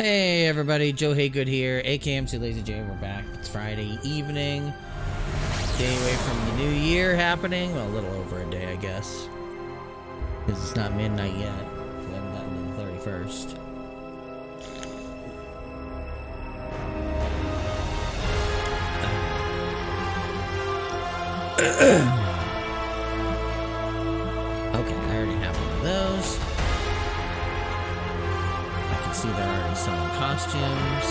Hey everybody, Joe Haygood here, aka mclazyj. We're back. It's Friday evening, day away from the new year happening. Well, a little over a day, I guess, because it's not midnight yet. We haven't gotten to the 31st. Okay, I already have one of those. See, they're already selling costumes.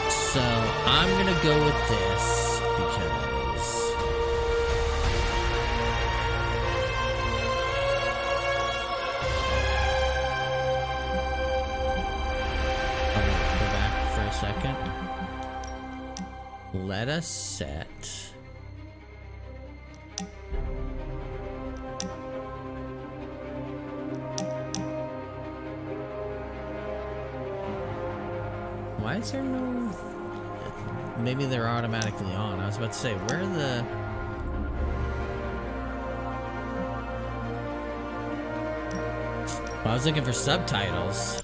So I'm gonna go with this because I'm gonna go back for a second. Let us set. Why is there no... Maybe they're automatically on. I was about to say, where are the... Well, I was looking for subtitles.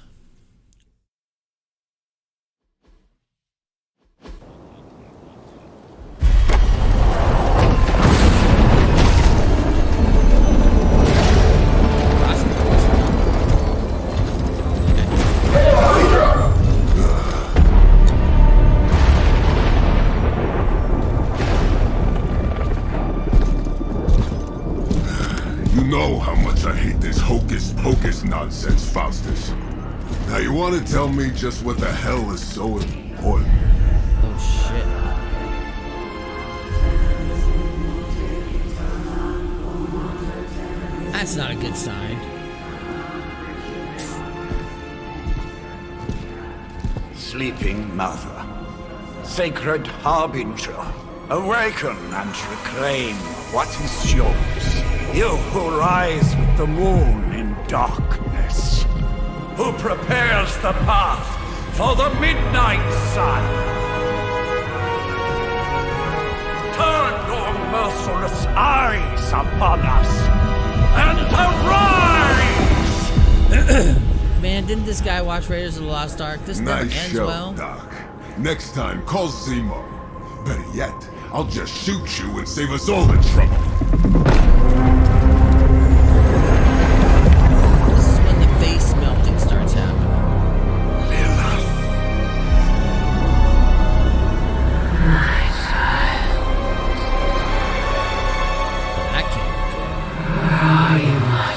Nonsense, Faustus. Now you want to tell me just what the hell is so important? Oh shit. That's not a good sign. Sleeping Mother, sacred harbinger, awaken and reclaim what is yours. You who rise with the moon in darkness, who prepares the path for the midnight sun. Turn your merciless eyes upon us and arise! Man, didn't this guy watch Raiders of the Lost Ark? This never Nice ends show, well. Doc. Next time, call Zemo. Better yet, I'll just shoot you and save us all the trouble. Face melting starts happening. Enough. My child. That can't be good. Are you my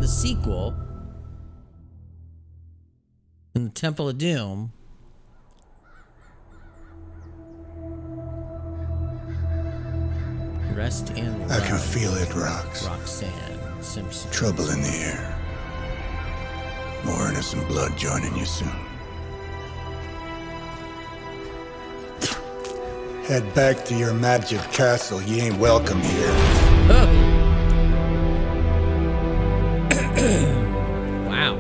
sequel in the Temple of Doom. Rest in love. I can feel it, Rox. Roxanne Simpson. Trouble in the air. More innocent blood joining you soon. Head back to your magic castle. You ain't welcome here. Wow,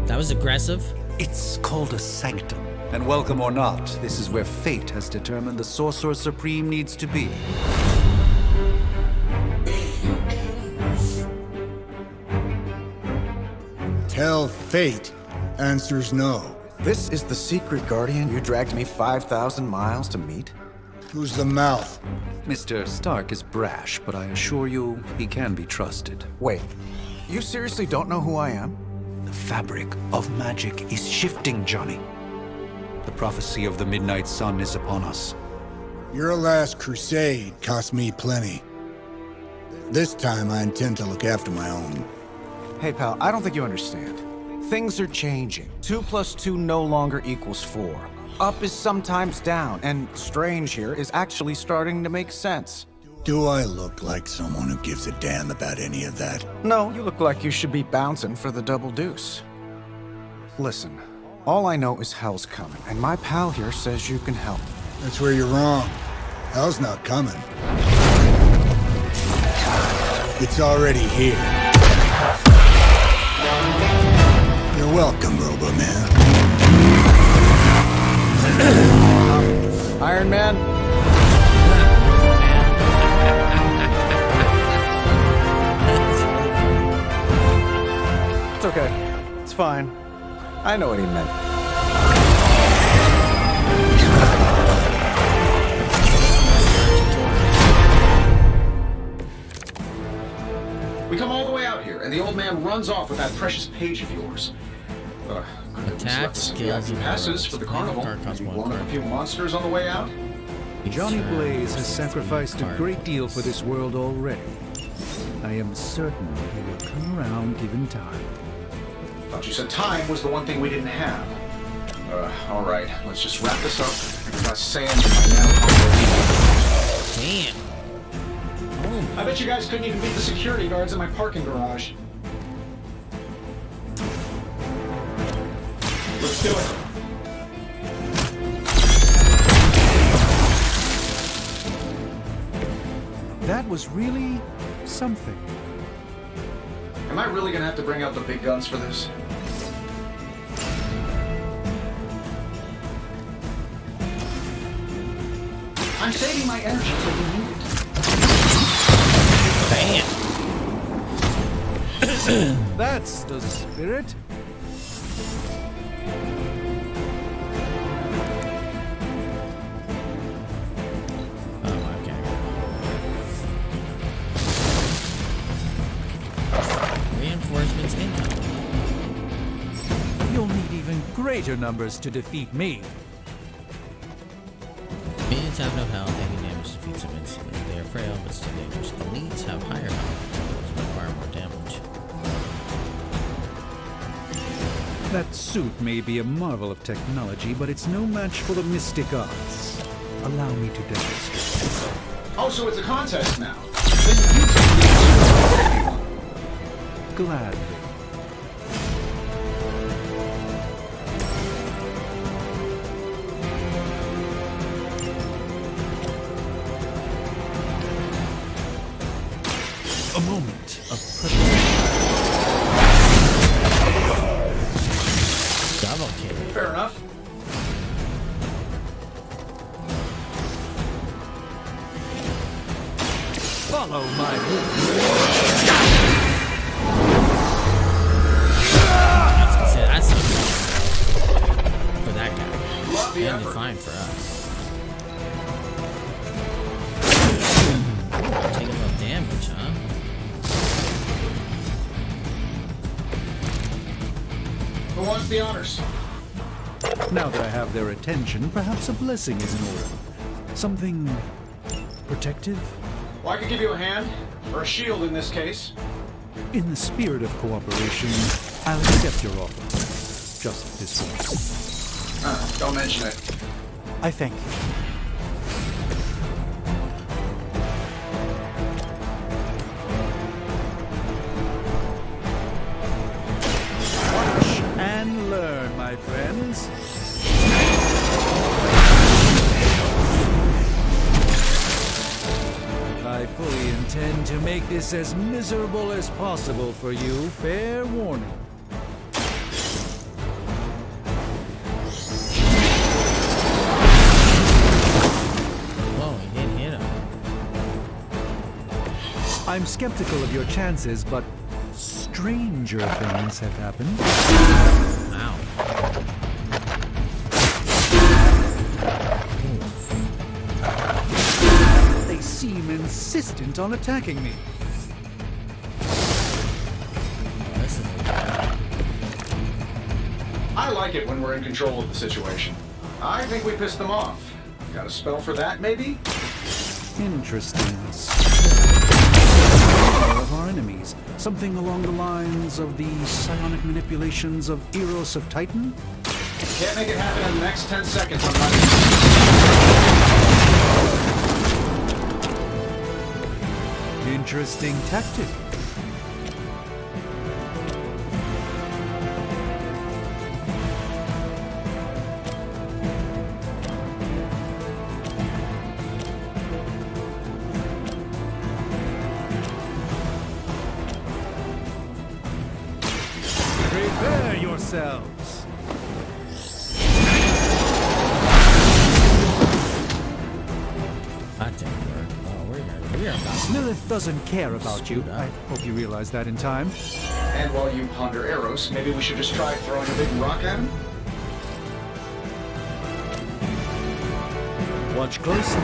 that was aggressive. It's called a sanctum. And welcome or not, this is where fate has determined the Sorcerer Supreme needs to be. Tell fate. Answers no. This is the secret guardian you dragged me 5,000 miles to meet? Who's the mouth? Mr. Stark is brash, but I assure you, he can be trusted. Wait, you seriously don't know who I am? The fabric of magic is shifting, Johnny. The prophecy of the Midnight Sun is upon us. Your last crusade cost me plenty. This time I intend to look after my own. Hey, pal, I don't think you understand. Things are changing. 2 + 2 no longer equals 4. Up is sometimes down, and strange here is actually starting to make sense. Do I look like someone who gives a damn about any of that? No, you look like you should be bouncing for the double deuce. Listen, all I know is hell's coming, and my pal here says you can help. That's where you're wrong. Hell's not coming. It's already here. You're welcome, Robo-Man. Iron Man? It's okay. It's fine. I know what he meant. We come all the way out here, and the old man runs off with that precious page of yours. Attack skills and passes for the carnival. You blown up a few monsters on the way out? Johnny Blaze has sacrificed a great deal for this world already. I am certain he will come around given time. Thought you said time was the one thing we didn't have. All right, let's just wrap this up. I got sand in my Damn. I bet you guys couldn't even beat the security guards in my parking garage. Let's do it. That was really something. Am I really gonna have to bring out the big guns for this? I'm saving my energy till we need it. Bam. That's the spirit. Reinforcements incoming. You'll need even greater numbers to defeat me. Minions have no health, taking damage defeats them instantly. They are frail but still dangerous. Elites have higher health, which require more damage. That suit may be a marvel of technology, but it's no match for the mystic arts. Allow me to demonstrate. Oh, so it's a contest now. Then you take the Gladly. A moment of Double kill. Fair enough. follow my rules. That's for that guy. And fine for us. Taking a little damage, huh? Who wants the honors? Now that I have their attention, perhaps a blessing is in order. Something protective? Well, I could give you a hand, or a shield in this case. In the spirit of cooperation, I'll accept your offer. Just this once. Don't mention it. I thank you. Watch and learn, my friends. I fully intend to make this as miserable as possible for you. Fair warning. Whoa, he didn't hit him. I'm skeptical of your chances, but stranger things have happened. Wow. They seem insistent on attacking me. This is I like it when we're in control of the situation. I think we pissed them off. Got a spell for that, maybe? Interesting. Of our enemies. Something along the lines of the psionic manipulations of Eros of Titan? Can't make it happen in the next 10 seconds. I'm not... Interesting tactic. Prepare yourselves. That didn't work. Oh, we're about Lilith doesn't care about you. I hope you realize that in time. And while you ponder Eros, maybe we should just try throwing a big rock at him? Watch closely.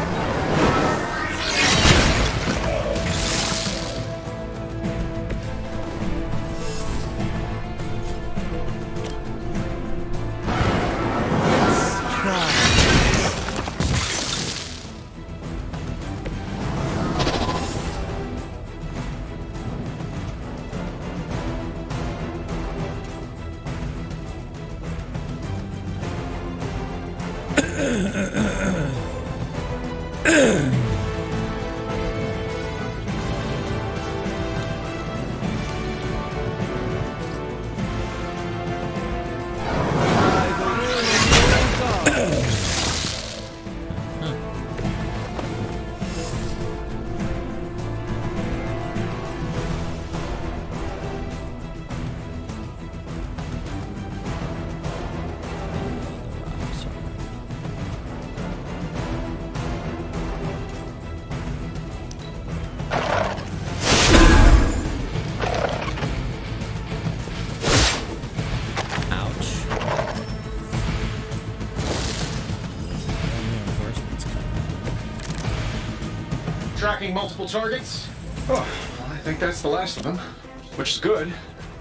Tracking multiple targets? Oh, well, I think that's the last of them. Which is good.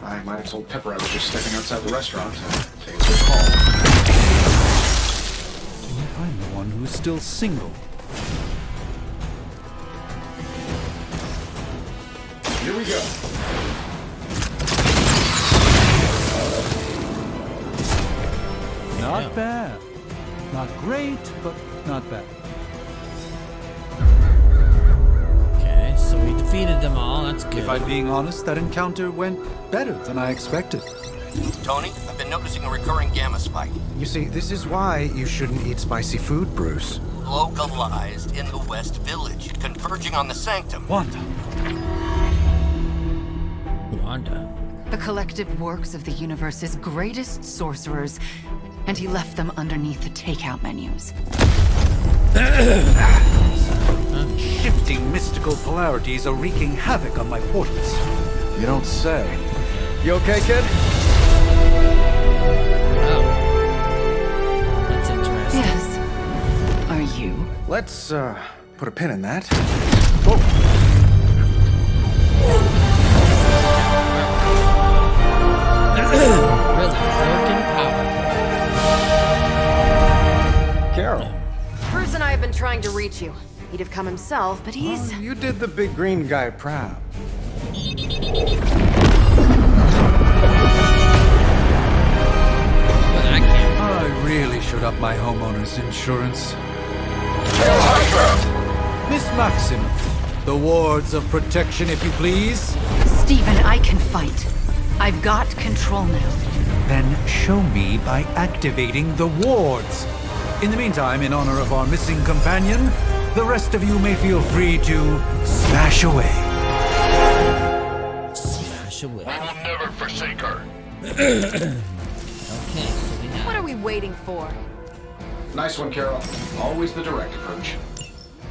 I might have told Pepper I was just stepping outside the restaurant to take a quick call. I'm the one who's still single. Here we go. Not bad. Not great, but not bad. Okay, so we defeated them all. That's good. If I'm being honest, that encounter went better than I expected. Tony, I've been noticing a recurring gamma spike. You see, this is why you shouldn't eat spicy food, Bruce. Localized in the West Village, converging on the Sanctum. Wanda. Wanda. The collective works of the universe's greatest sorcerers, and he left them underneath the takeout menus. Shifting mystical polarities are wreaking havoc on my portals. You don't say. You okay, kid? Oh. That's interesting. Yes. Are you? Let's, put a pin in that. Really freaking powerful. Carol. Bruce and I have been trying to reach you. He'd have come himself, but he's... You did the big green guy proud. But I can't. I really should up my homeowner's insurance. Miss Maxim, the wards of protection, if you please. Stephen, I can fight. I've got control now. Then show me by activating the wards. In the meantime, in honor of our missing companion, the rest of you may feel free to smash away. Smash away. I will never forsake her. Okay, so we What have... are we waiting for? Nice one, Carol. Always the direct approach.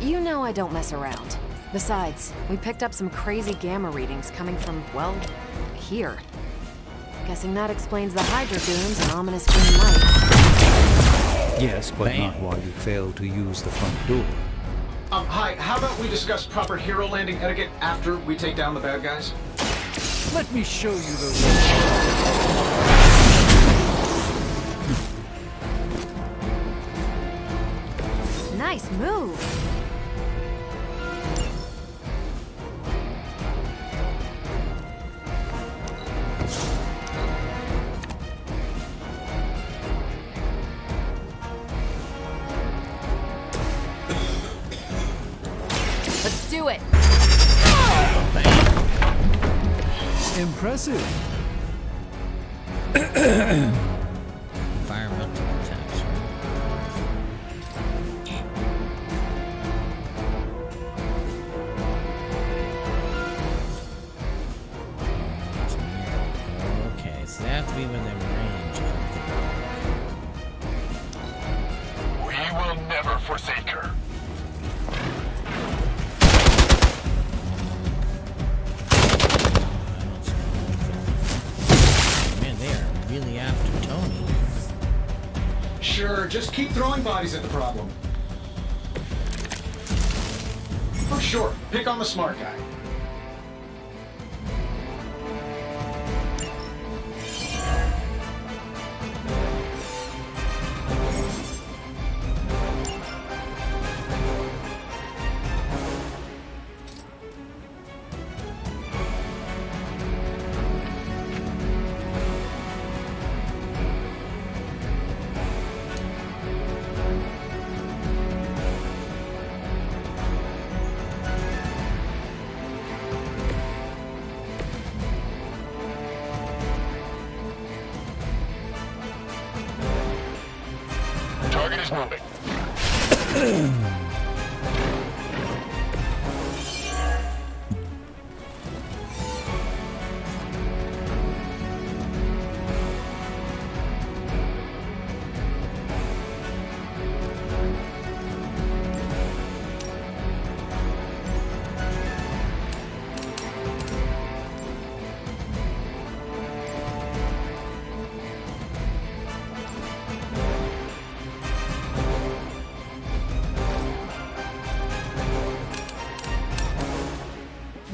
You know I don't mess around. Besides, we picked up some crazy gamma readings coming from, well, here. Guessing that explains the Hydra goons and ominous green lights. Yes, but Bam. not while you fail to use the front door. Hi, how about we discuss proper hero landing etiquette after we take down the bad guys? Let me show you the Nice move. do it. Impressive. Environmental attacks. Okay, so they have to be within range of We will never forsake her. the. Man, they are really after Tony. Sure, just keep throwing bodies at the problem. Oh, sure. Pick on the smart guy. Target is moving.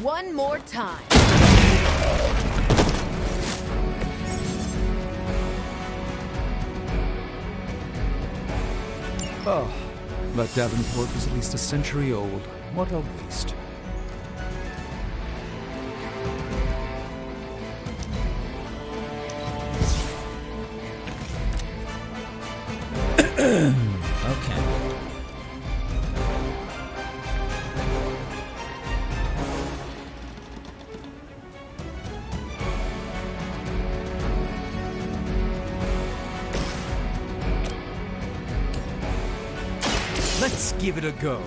One more time. Oh, that Davenport was at least a century old. What a waste. Okay. Let's give it a go.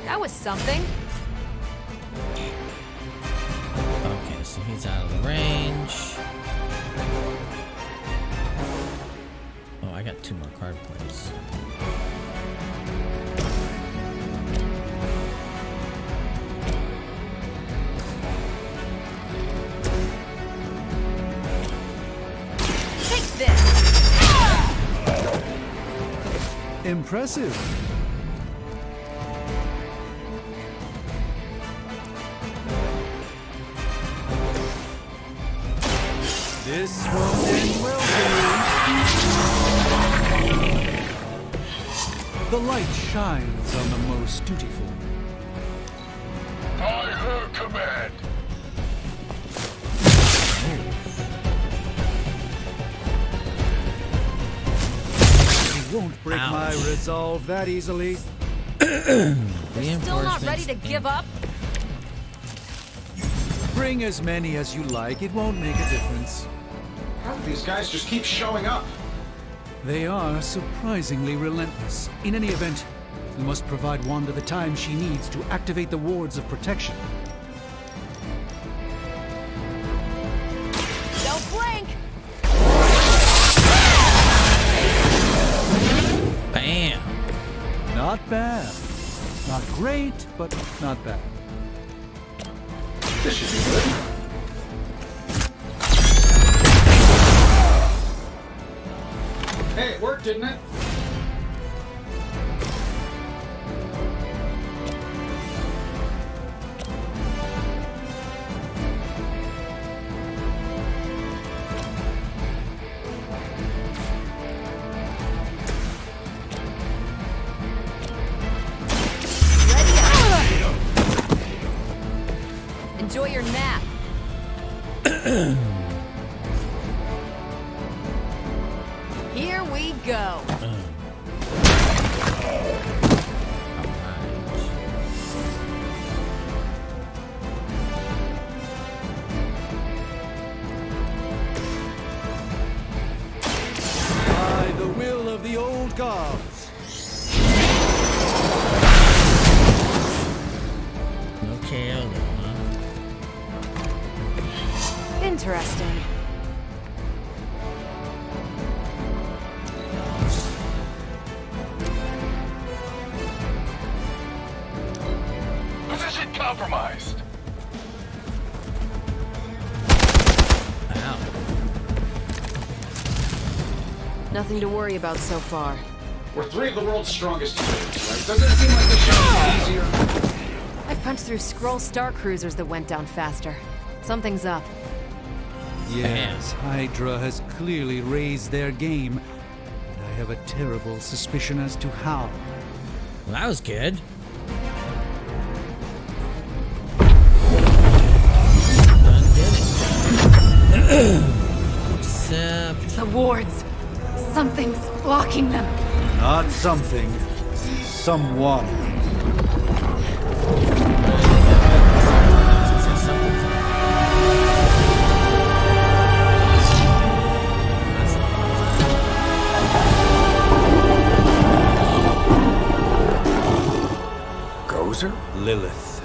That was something. Okay, so he's out of the range. Oh, I got 2 more card plays. Take this. Impressive. This won't end well for you. The light shines on the most dutiful. By her command. You won't break my resolve that easily. Still not ready to give up? Bring as many as you like. It won't make a difference. How do these guys just keep showing up? They are surprisingly relentless. In any event, we must provide Wanda the time she needs to activate the wards of protection. Don't blink! Bam! Not bad. Not great, but not bad. This should be good. Hey, it worked, didn't it? Enjoy your nap. go. By the will of the old gods. No KO though, huh? Interesting. Position compromised. Wow. Nothing to worry about so far. We're 3 of the world's strongest units, right? Doesn't it seem like this should be easier? I've punched through Skrull star cruisers that went down faster. Something's up. Yes, Hydra has clearly raised their game, and I have a terrible suspicion as to how. Well, that was good. Except... The wards. Something's blocking them. Not something. Someone. Gozer? Lilith.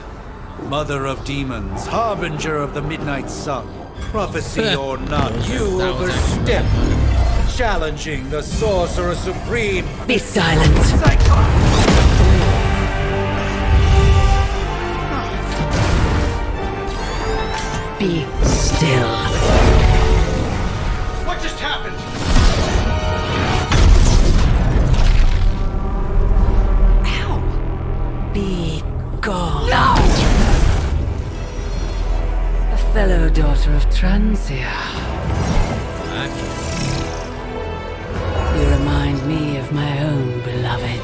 Mother of demons, harbinger of the midnight sun. Prophecy or not, you that was overstep. Challenging the sorcerer supreme. Be silent. Be still. What just happened? Be gone. No! A fellow daughter of Transia. You remind me of my own beloved.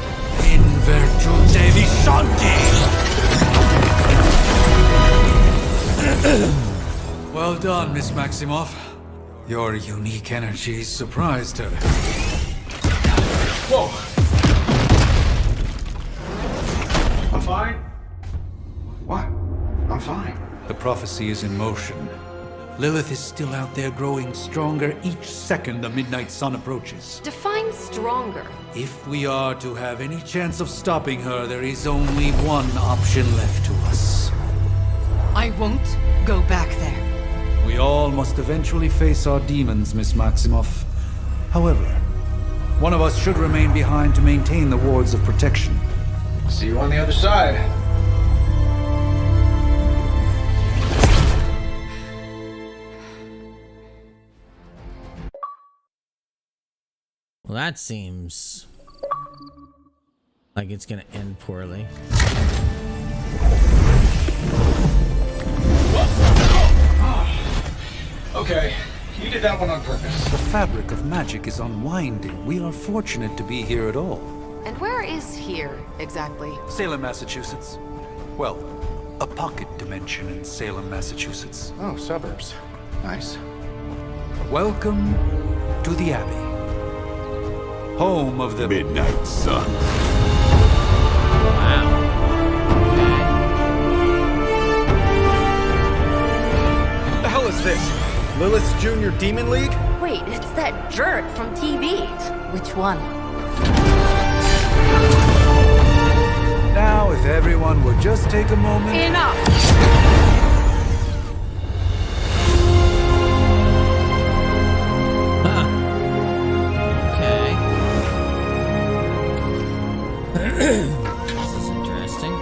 In virtute vishanti. Well done, Miss Maximoff. Your unique energy surprised her. Whoa! I'm fine. What? I'm fine. The prophecy is in motion. Lilith is still out there growing stronger each second the midnight sun approaches. Define stronger. If we are to have any chance of stopping her, there is only one option left to us. I won't go back there. We all must eventually face our demons, Miss Maximoff. However, one of us should remain behind to maintain the wards of protection. See you on the other side. Well, that seems like it's gonna end poorly. Okay, you did that one on purpose. The fabric of magic is unwinding. We are fortunate to be here at all. And where is here, exactly? Salem, Massachusetts. Well, a pocket dimension in Salem, Massachusetts. Oh, suburbs. Nice. Welcome to the Abbey. Home of the Midnight Sun. Wow. What the hell is this? Lilith's Junior Demon League? Wait, it's that jerk from TV. Which one? Now, if everyone would just take a moment. Enough! Okay. This is interesting.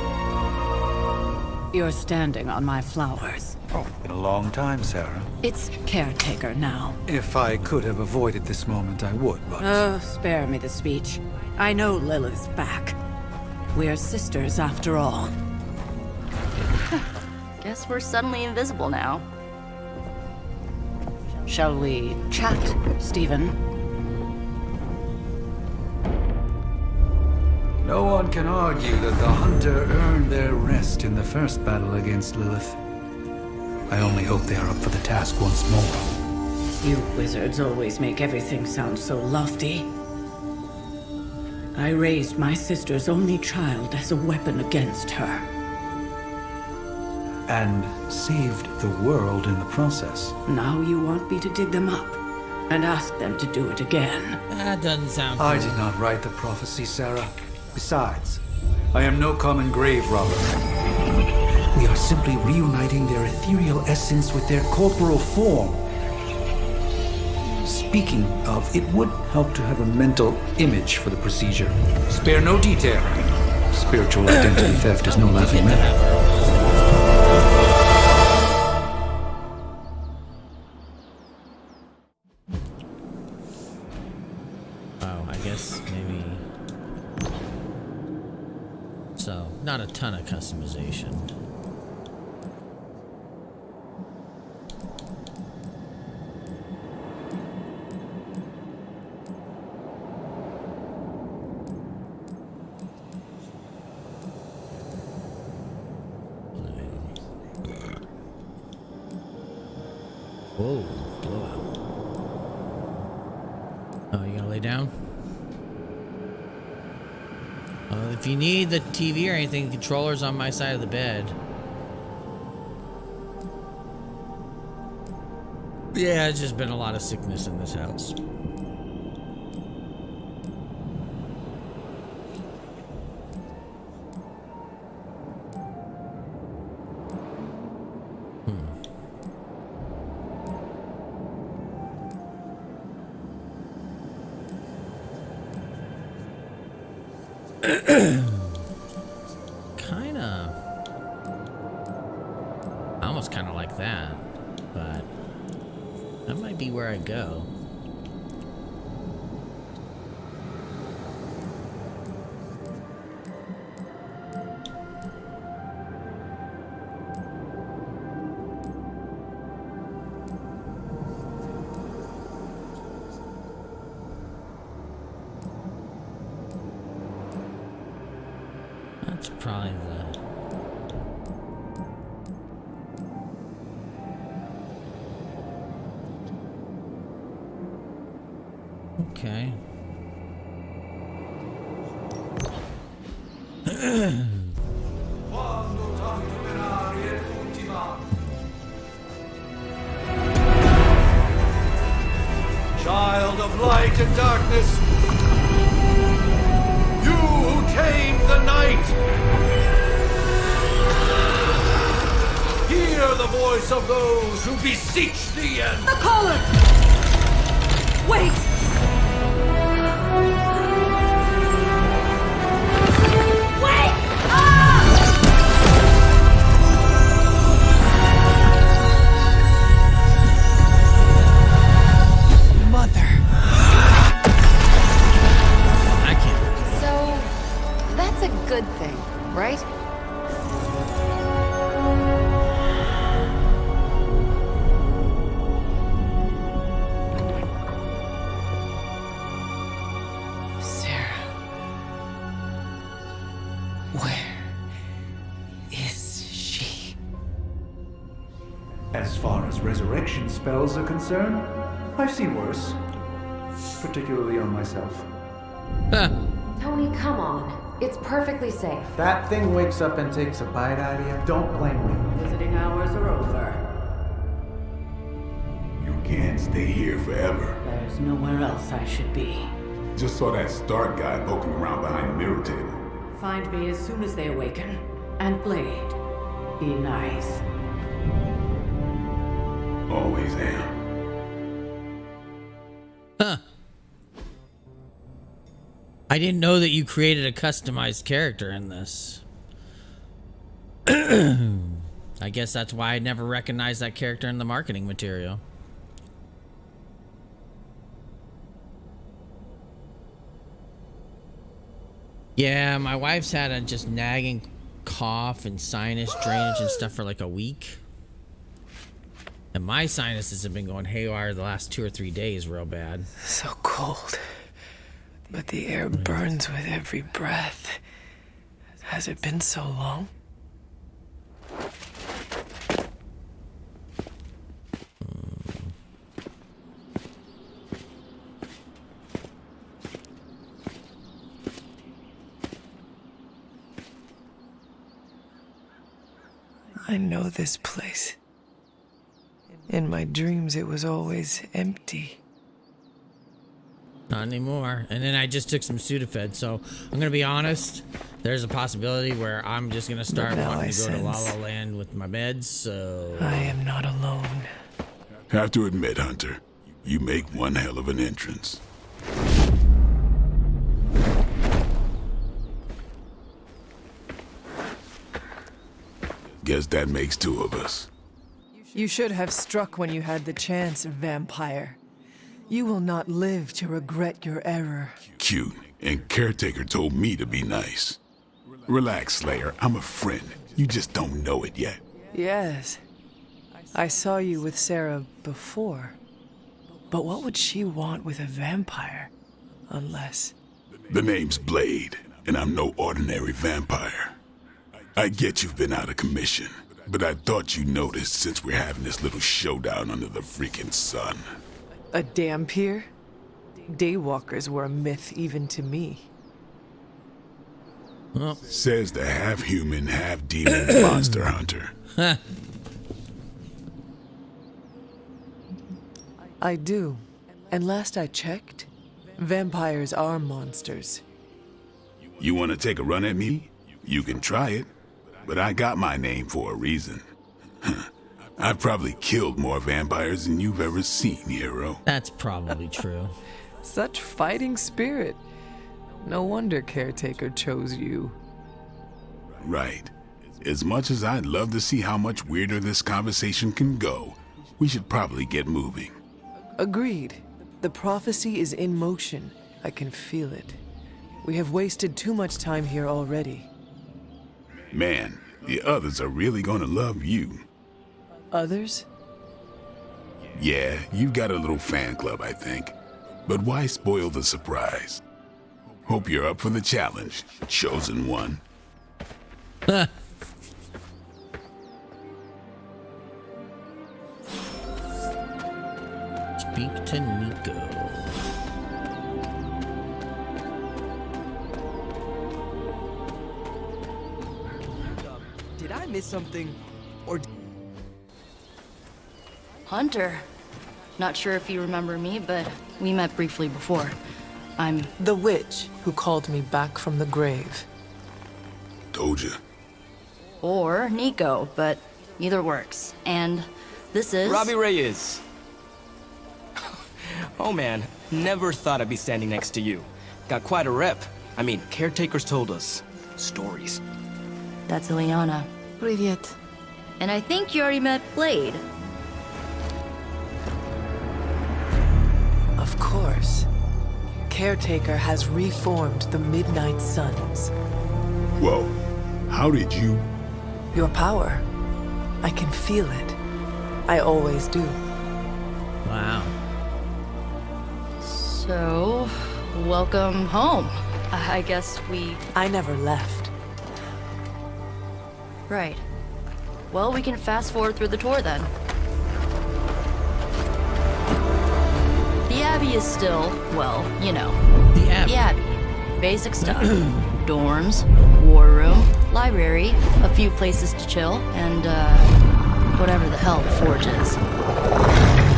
You're standing on my flowers. Oh, been a long time, Sarah. It's caretaker now. If I could have avoided this moment, I would, but... Oh, spare me the speech. I know Lilith's back. We're sisters after all. Guess we're suddenly invisible now. Shall we chat, Stephen? No one can argue that the Hunter earned their rest in the first battle against Lilith. I only hope they are up for the task once more. You wizards always make everything sound so lofty. I raised my sister's only child as a weapon against her. And saved the world in the process. Now you want me to dig them up and ask them to do it again. That doesn't sound cool. I did not write the prophecy, Sarah. Besides, I am no common grave robber. We are simply reuniting their ethereal essence with their corporal form. Speaking of, it would help to have a mental image for the procedure. Spare no detail. Spiritual identity theft is no laughing matter. Oh, I guess maybe... So, not a ton of customization. Whoa, blowout. Oh, you gonna lay down? If you need the TV or anything, the controller's on my side of the bed. Yeah, it's just been a lot of sickness in this house. Almost kind of like that, but that might be where I go. That's probably the... Okay. Child of light and darkness, you who tame the night, hear the voice of those who beseech thee and... The caller! Wait! Wait! Ah! Mother. I can't. So, that's a good thing, right? Sarah. Where is she? As far as resurrection spells are concerned, I've seen worse. Particularly on myself. Tony, come on. It's perfectly safe. That thing wakes up and takes a bite out of you. Don't blame me. Visiting hours are over. You can't stay here forever. There's nowhere else I should be. Just saw that Stark guy poking around behind the mirror table. Find me as soon as they awaken. And Blade, be nice. Always am. Huh. I didn't know that you created a customized character in this. I guess that's why I never recognized that character in the marketing material. Yeah, my wife's had a just nagging cough and sinus drainage and stuff for like a week. And my sinuses have been going haywire the last 2 or 3 days real bad. So cold. But the air burns with every breath. Has it been so long? I know this place. In my dreams, it was always empty. Not anymore. And then I just took some Sudafed, so I'm gonna be honest. There's a possibility where I'm just gonna start wanting to go to La La Land with my meds. So I am not alone. Have to admit, Hunter, you make one hell of an entrance. Guess that makes two of us. You should have struck when you had the chance, vampire. You will not live to regret your error. Cute, and Caretaker told me to be nice. Relax, Slayer, I'm a friend. You just don't know it yet. Yes. I saw you with Sarah before. But what would she want with a vampire? Unless... The name's Blade, and I'm no ordinary vampire. I get you've been out of commission, but I thought you noticed since we're having this little showdown under the freaking sun. A dampier? Daywalkers were a myth even to me. Well. Says the half-human, half-demon monster hunter. I do. And last I checked, vampires are monsters. You want to take a run at me? You can try it, but I got my name for a reason. I've probably killed more vampires than you've ever seen, hero. That's probably true. Such fighting spirit. No wonder Caretaker chose you. Right. As much as I'd love to see how much weirder this conversation can go, we should probably get moving. Agreed. The prophecy is in motion. I can feel it. We have wasted too much time here already. Man, the others are really gonna love you. Others? Yeah, you've got a little fan club, I think. But why spoil the surprise? Hope you're up for the challenge, chosen one. Speak to Nico. Did I miss something? Or... Hunter. Not sure if you remember me, but we met briefly before. I'm... The witch who called me back from the grave. Told you. Or Nico, but either works. And this is... Robbie Reyes. Oh man, never thought I'd be standing next to you. Got quite a rep. I mean, caretakers told us stories. That's Ileana. Привет. And I think you already met Blade. Of course. Caretaker has reformed the Midnight Suns. Whoa, how did you... Your power. I can feel it. I always do. Wow. So, welcome home. I guess we... I never left. Right. Well, we can fast forward through the tour then. The Abbey is still, well, you know. The Abbey. The Abbey. Basic stuff. Dorms, war room, library, a few places to chill, and, whatever the hell the Forge is.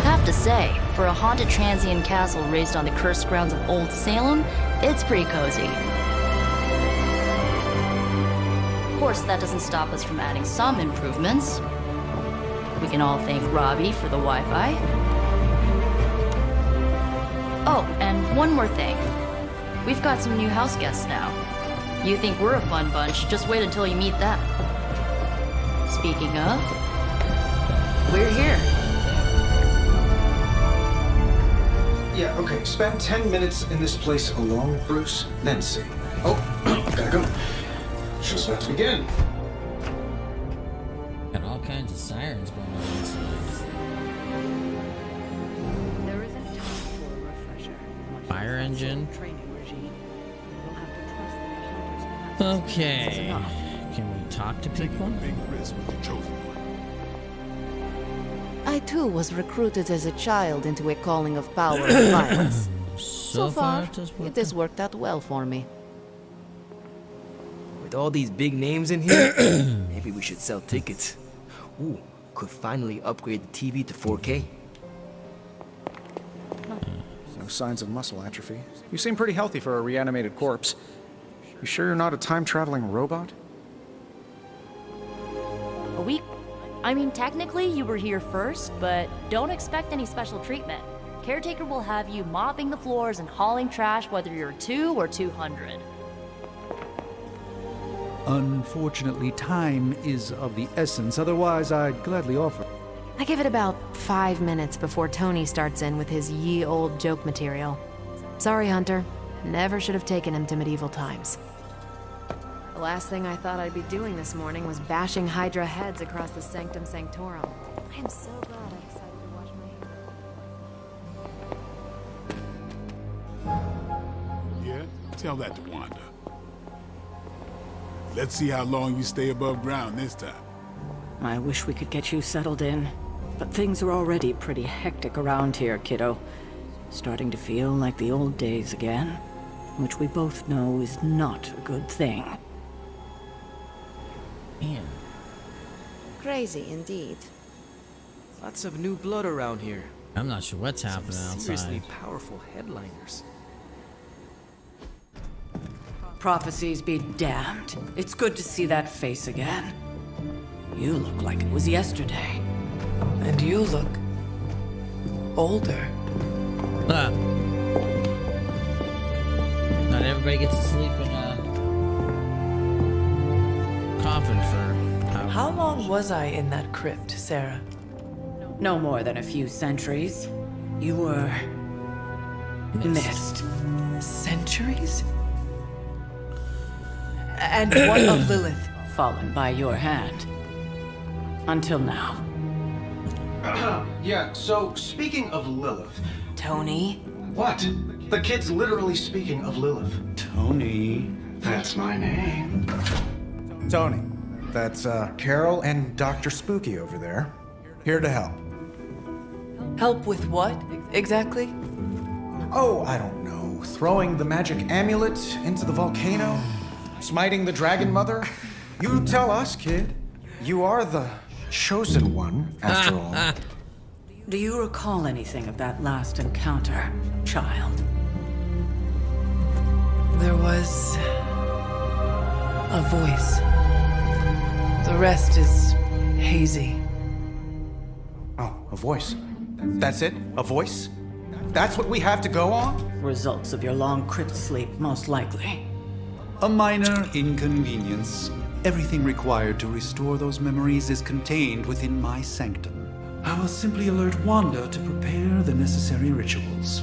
Have to say, for a haunted transient castle raised on the cursed grounds of Old Salem, it's pretty cozy. Of course, that doesn't stop us from adding some improvements. We can all thank Robbie for the Wi-Fi. Oh, and one more thing. We've got some new house guests now. You think we're a fun bunch, just wait until you meet them. Speaking of, we're here. Yeah, okay. Spend 10 minutes in this place alone, Bruce, then see. Oh, gotta go. Show's about to begin. Got all kinds of sirens going on inside. There isn't time for a refresher. Fire engine. Training regime. We'll have to trust that the hunters' Okay. Can we talk to people? Big risk with the chosen one. I too was recruited as a child into a calling of power and violence. So far, it has worked out well for me. With all these big names in here, maybe we should sell tickets. Ooh, could finally upgrade the TV to 4K. No signs of muscle atrophy. You seem pretty healthy for a reanimated corpse. You sure you're not a time-traveling robot? I mean, technically you were here first, but don't expect any special treatment. Caretaker will have you mopping the floors and hauling trash whether you're 2 or 200. Unfortunately, time is of the essence. Otherwise, I'd gladly offer. I give it about 5 minutes before Tony starts in with his ye old joke material. Sorry, Hunter. Never should have taken him to medieval times. The last thing I thought I'd be doing this morning was bashing Hydra heads across the Sanctum Sanctorum. I am so glad I decided to wash my hands. Yeah? Tell that to Wanda. Let's see how long you stay above ground this time. I wish we could get you settled in, but things are already pretty hectic around here, kiddo. Starting to feel like the old days again, which we both know is not a good thing. Man. Crazy indeed. Lots of new blood around here. I'm not sure what's happening Seriously outside. powerful headliners. Prophecies be damned. It's good to see that face again. You look like it was yesterday. And you look older. Ah. Not everybody gets to sleep in a coffin for How long was I in that crypt, Sarah? No more than a few centuries. You were missed. Centuries? And one of Lilith. Fallen by your hand. Until now. Yeah, so speaking of Lilith... Tony? What? The kid's literally speaking of Lilith. Tony. That's my name. Tony. That's, Carol and Dr. Spooky over there. Here to help. Help with what, exactly? Oh, I don't know. Throwing the magic amulet into the volcano? Smiting the Dragon Mother? You tell us, kid. You are the chosen one, after all. Do you recall anything of that last encounter, child? There was a voice. The rest is hazy. Oh, a voice. That's it? A voice? That's what we have to go on? Results of your long crypt sleep, most likely. A minor inconvenience. Everything required to restore those memories is contained within my sanctum. I will simply alert Wanda to prepare the necessary rituals.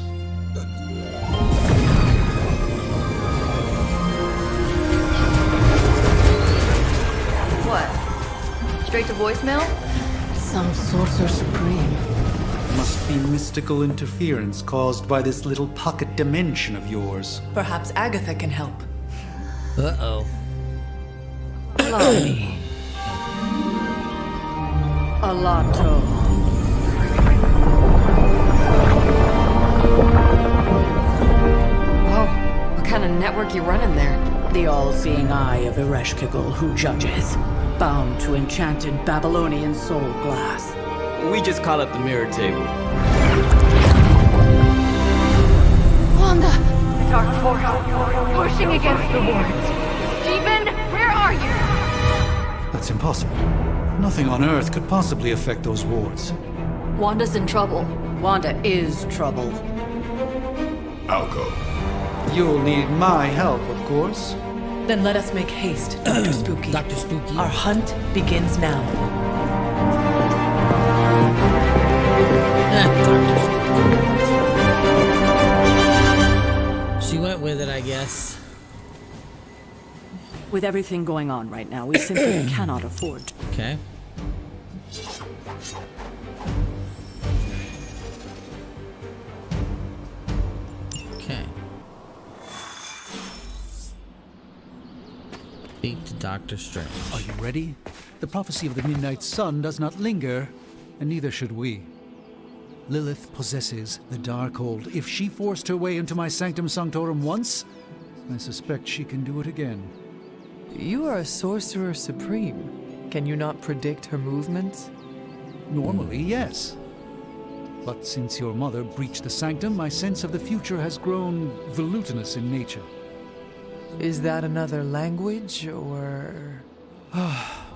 What? Straight to voicemail? Some sorcerer supreme. Must be mystical interference caused by this little pocket dimension of yours. Perhaps Agatha can help. Uh-oh. Allow me. Alato. Whoa, what kind of network you running there? The all-seeing eye of Ereshkigal who judges, bound to enchanted Babylonian soul glass. We just call it the mirror table. Wanda! Dark portal, pushing against the wards. Stephen, where are you? That's impossible. Nothing on Earth could possibly affect those wards. Wanda's in trouble. Wanda is trouble. I'll go. You'll need my help, of course. Then let us make haste, Dr. Spooky. Dr. Spooky. Our hunt begins now. She went with it, I guess. With everything going on right now, we simply cannot afford to. Okay. Okay. Speak to Doctor Strange. Are you ready? The prophecy of the Midnight Sun does not linger, and neither should we. Lilith possesses the Darkhold. If she forced her way into my Sanctum Sanctorum once, I suspect she can do it again. You are a sorcerer supreme. Can you not predict her movements? Normally, yes. But since your mother breached the sanctum, my sense of the future has grown volutinous in nature. Is that another language, or...?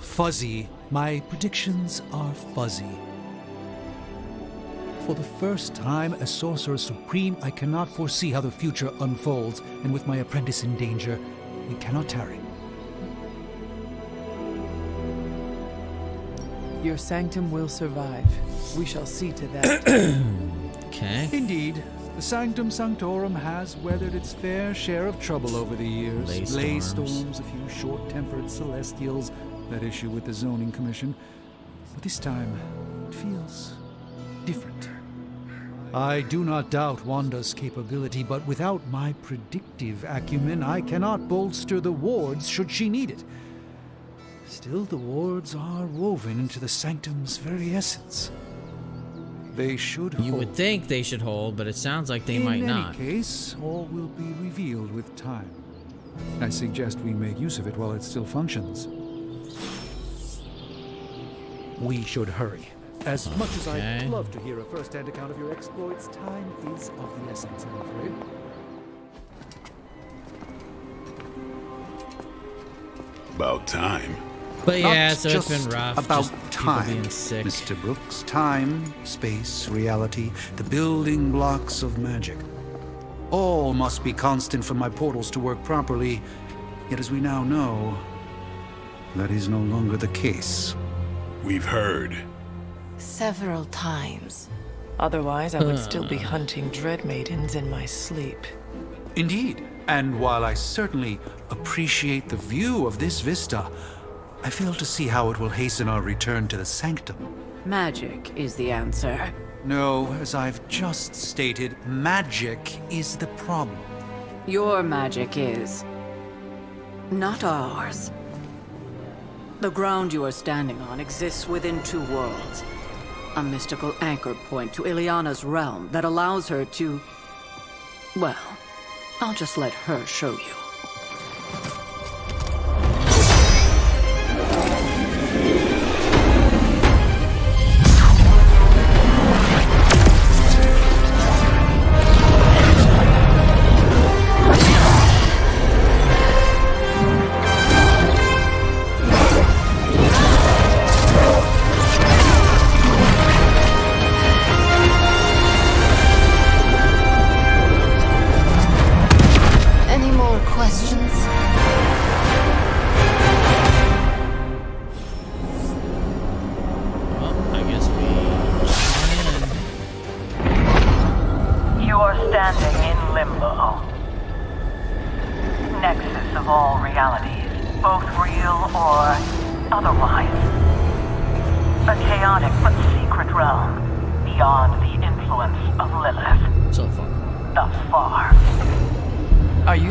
Fuzzy. My predictions are fuzzy. For the first time as Sorcerer Supreme, I cannot foresee how the future unfolds, and with my apprentice in danger, we cannot tarry. Your sanctum will survive. We shall see to that. Okay. Indeed. The Sanctum Sanctorum has weathered its fair share of trouble over the years. Blaze storms, a few short-tempered celestials that issue with the Zoning Commission. But this time, it feels different. I do not doubt Wanda's capability, but without my predictive acumen, I cannot bolster the wards should she need it. Still, the wards are woven into the Sanctum's very essence. They should hold. You would think they should hold, but it sounds like they might not. In any case, all will be revealed with time. I suggest we make use of it while it still functions. We should hurry. As much as I'd love to hear a first-hand account of your exploits, time is of the essence, I'm afraid. About time. But yeah, Not so it's just been rough. about just people time, being sick. Mr. Brooks. Time, space, reality, the building blocks of magic. All must be constant for my portals to work properly. Yet as we now know, that is no longer the case. We've heard. Several times. Otherwise, I would still be hunting Dread Maidens in my sleep. Indeed. And while I certainly appreciate the view of this vista, I fail to see how it will hasten our return to the Sanctum. Magic is the answer. No, as I've just stated, magic is the problem. Your magic is. Not ours. The ground you are standing on exists within two worlds. A mystical anchor point to Ileana's realm that allows her to... Well, I'll just let her show you.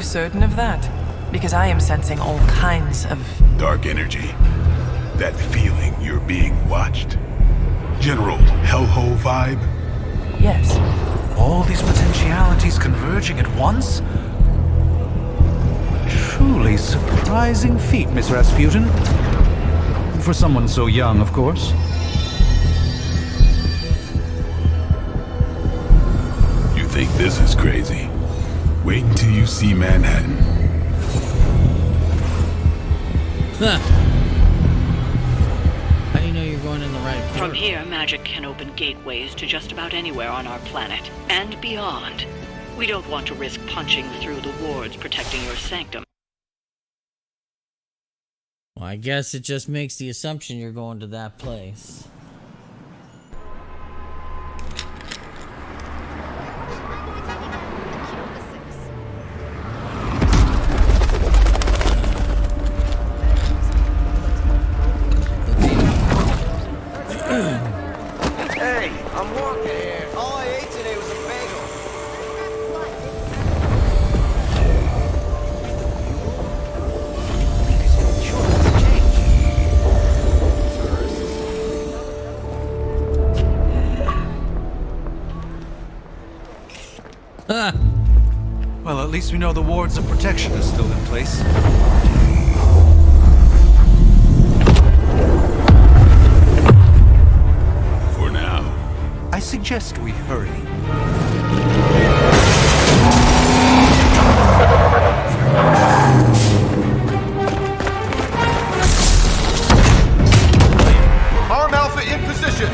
Certain of that? Because I am sensing all kinds of... dark energy. That feeling you're being watched. General hellhole vibe? Yes. All these potentialities converging at once? Truly surprising feat, Miss Rasputin. For someone so young, of course. You think this is crazy? Wait until you see Manhattan. Huh. How do you know you're going in the right place? From here, magic can open gateways to just about anywhere on our planet, and beyond. We don't want to risk punching through the wards protecting your sanctum. Well, I guess it just makes the assumption you're going to that place. Hey, I'm walking here. All I ate today was a bagel. Well, at least we know the wards of protection are still in place. suggest we hurry. Arm Alpha in position.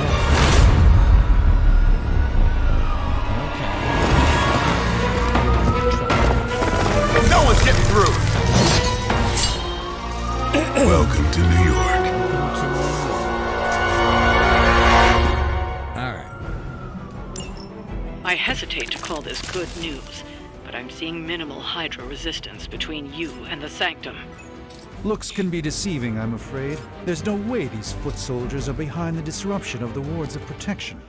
No one's getting through. Welcome to New York. I hesitate to call this good news, but I'm seeing minimal Hydra resistance between you and the Sanctum. Looks can be deceiving, I'm afraid. There's no way these foot soldiers are behind the disruption of the wards of protection.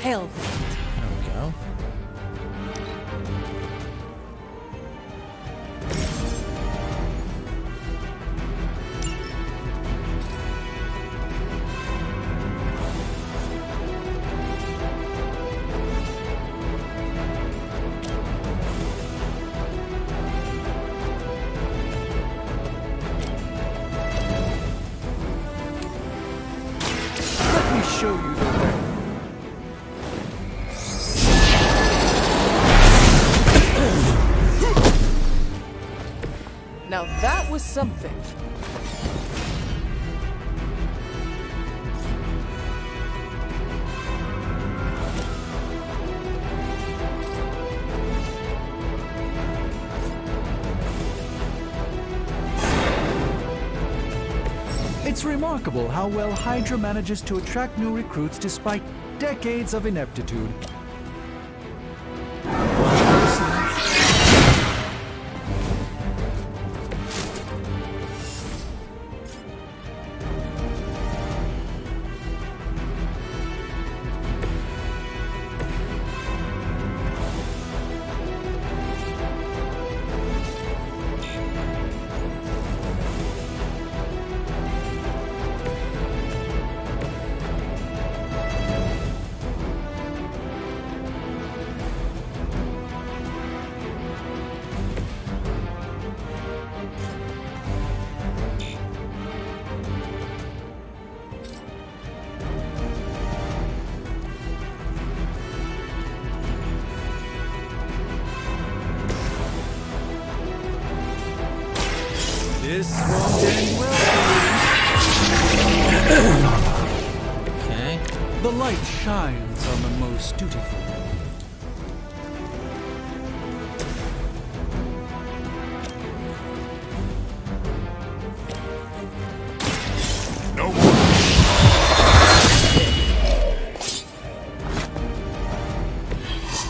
Hell. There we go. Let me show you the way. Now that was something. It's remarkable how well Hydra manages to attract new recruits despite decades of ineptitude. This won't end well. Okay. The light shines on the most dutiful. No more.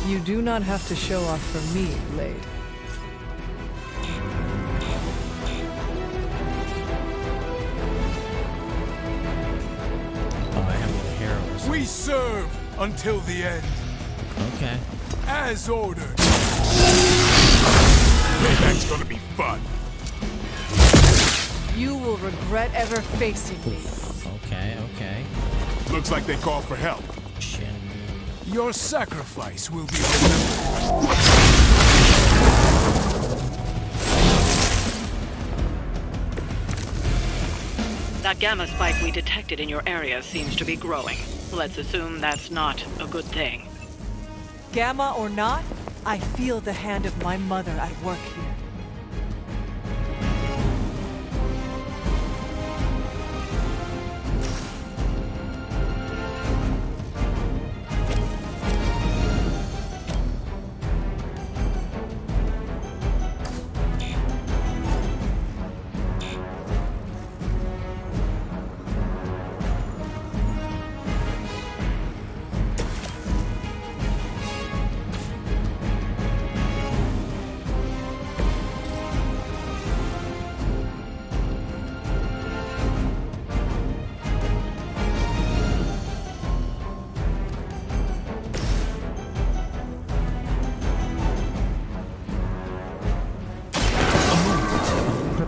You do not have to show off for me, Blade. We serve until the end. Okay. As ordered. Payback's gonna be fun. You will regret ever facing me. Okay, okay. Looks like they call for help. Your sacrifice will be remembered. That gamma spike we detected in your area seems to be growing. Let's assume that's not a good thing. Gamma or not, I feel the hand of my mother at work here.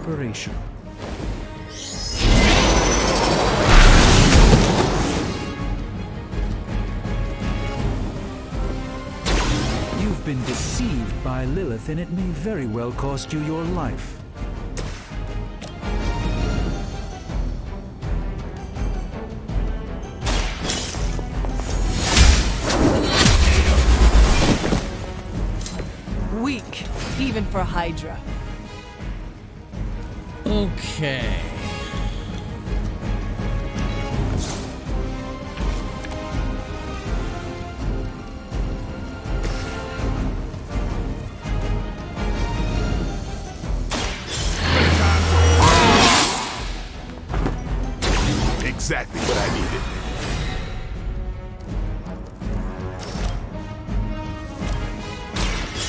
preparation. You've been deceived by Lilith, and it may very well cost you your life. Weak, even for Hydra. Okay. Exactly what I needed.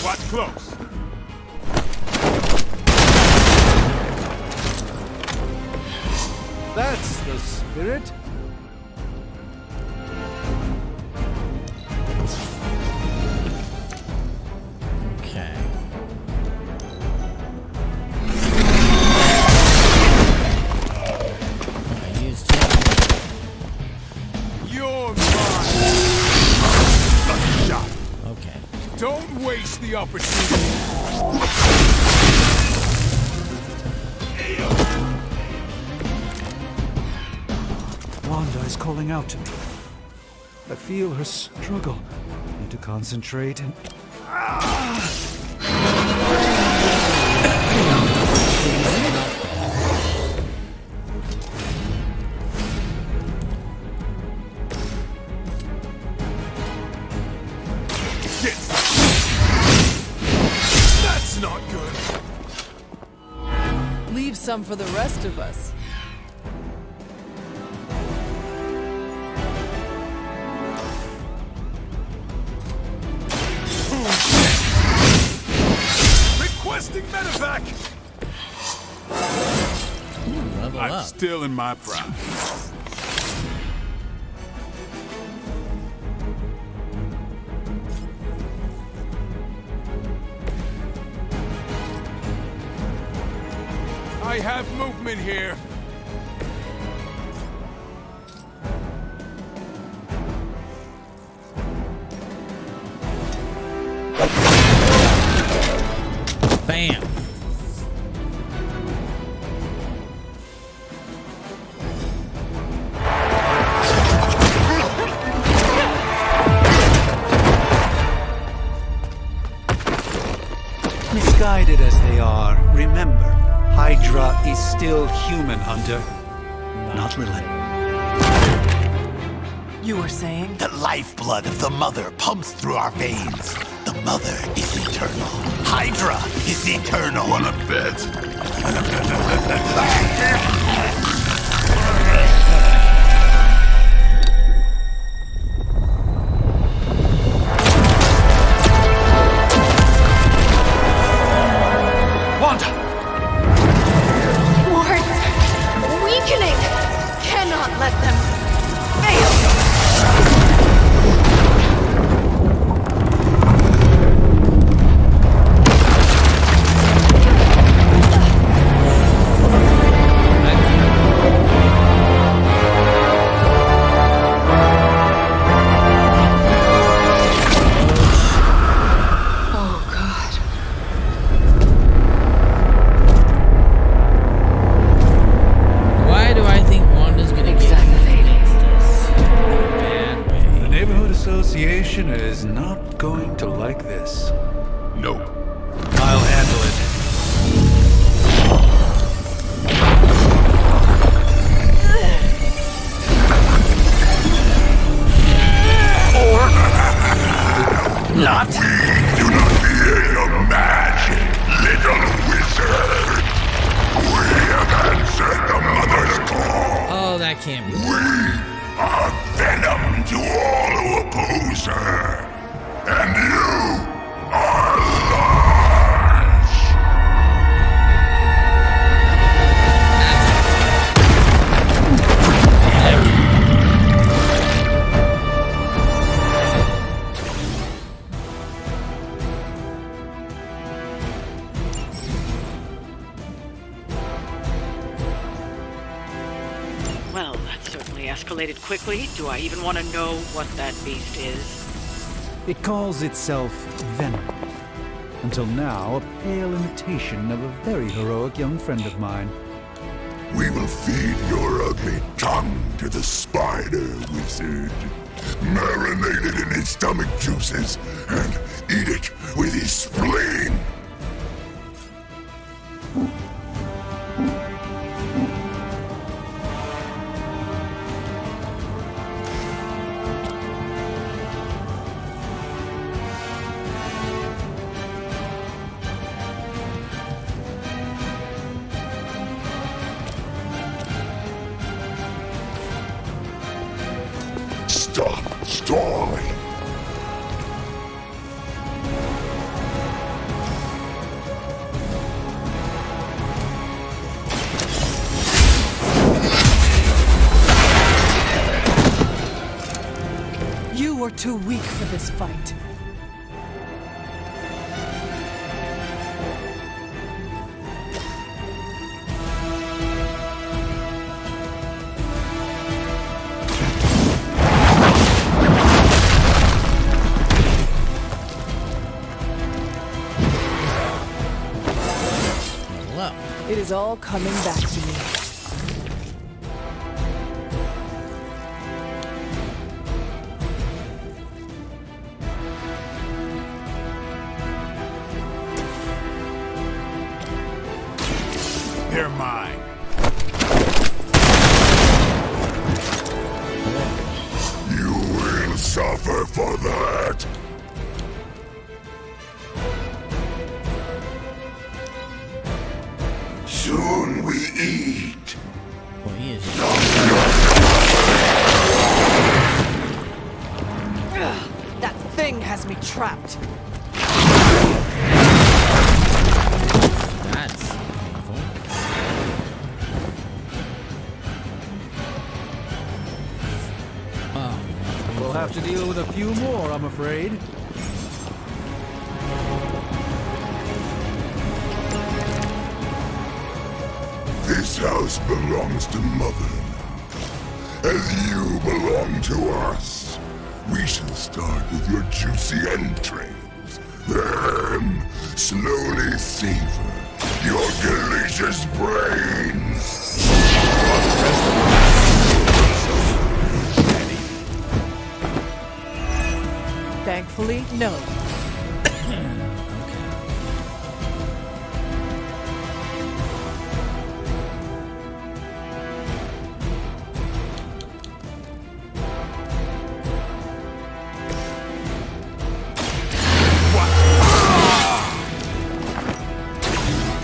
Watch close. That's the spirit. Okay. I used him. You're mine. Lucky shot. Okay. Don't waste the opportunity. Wanda is calling out to me. I feel her struggle. Need to concentrate and... That's not good. Leave some for the rest of us. Requesting medevac. Level I'm up. still in my prime. I have movement here. Bam. Misguided as they are, remember, Hydra is still human, Hunter. Not Lilith. You were saying? The lifeblood of the Mother pumps through our veins. The Mother is eternal. Hydra is eternal. Wanna bet? Wanda! Wards! Weakening! Cannot let them fail! Oh, God. Why do I think Wanda's gonna get this? Bad way. The Neighborhood Association is not going to like this. Nope. I'll handle it. Not? Do not fear your magic, little wizard. We have answered the Mother's call. Oh, that can't be. We are venom to all who oppose her. And you are large. that certainly escalated quickly. Do I even want to know what that beast is? It calls itself Venom. Until now, a pale imitation of a very heroic young friend of mine. We will feed your ugly tongue to the spider wizard. Marinate it in his stomach juices and eat it with his spleen. Stop stalling! You are too weak for this fight. It is all coming back to me. They're mine. You will suffer for that. Soon we eat. Well, he is. That thing has me trapped. That's painful. Oh, We'll have to deal with a few more, I'm afraid. This house belongs to Mother now, as you belong to us. We shall start with your juicy entrails, then slowly savor your delicious brains. Thankfully, no.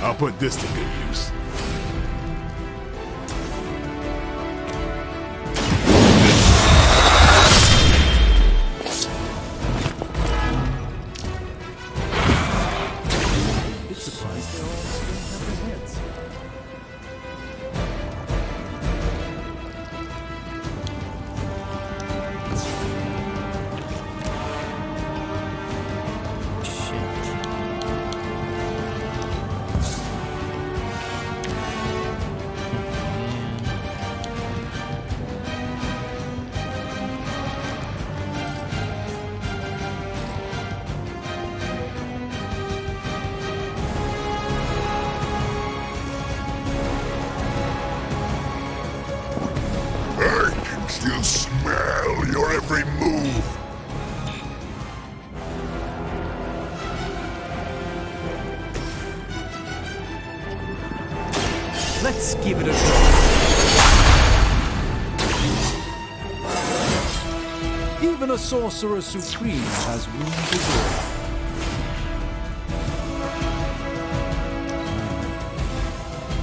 I'll put this to good use. It's surprised they all still have their heads. I can still smell your every move. Let's give it a try. Even a sorcerer supreme has room to grow.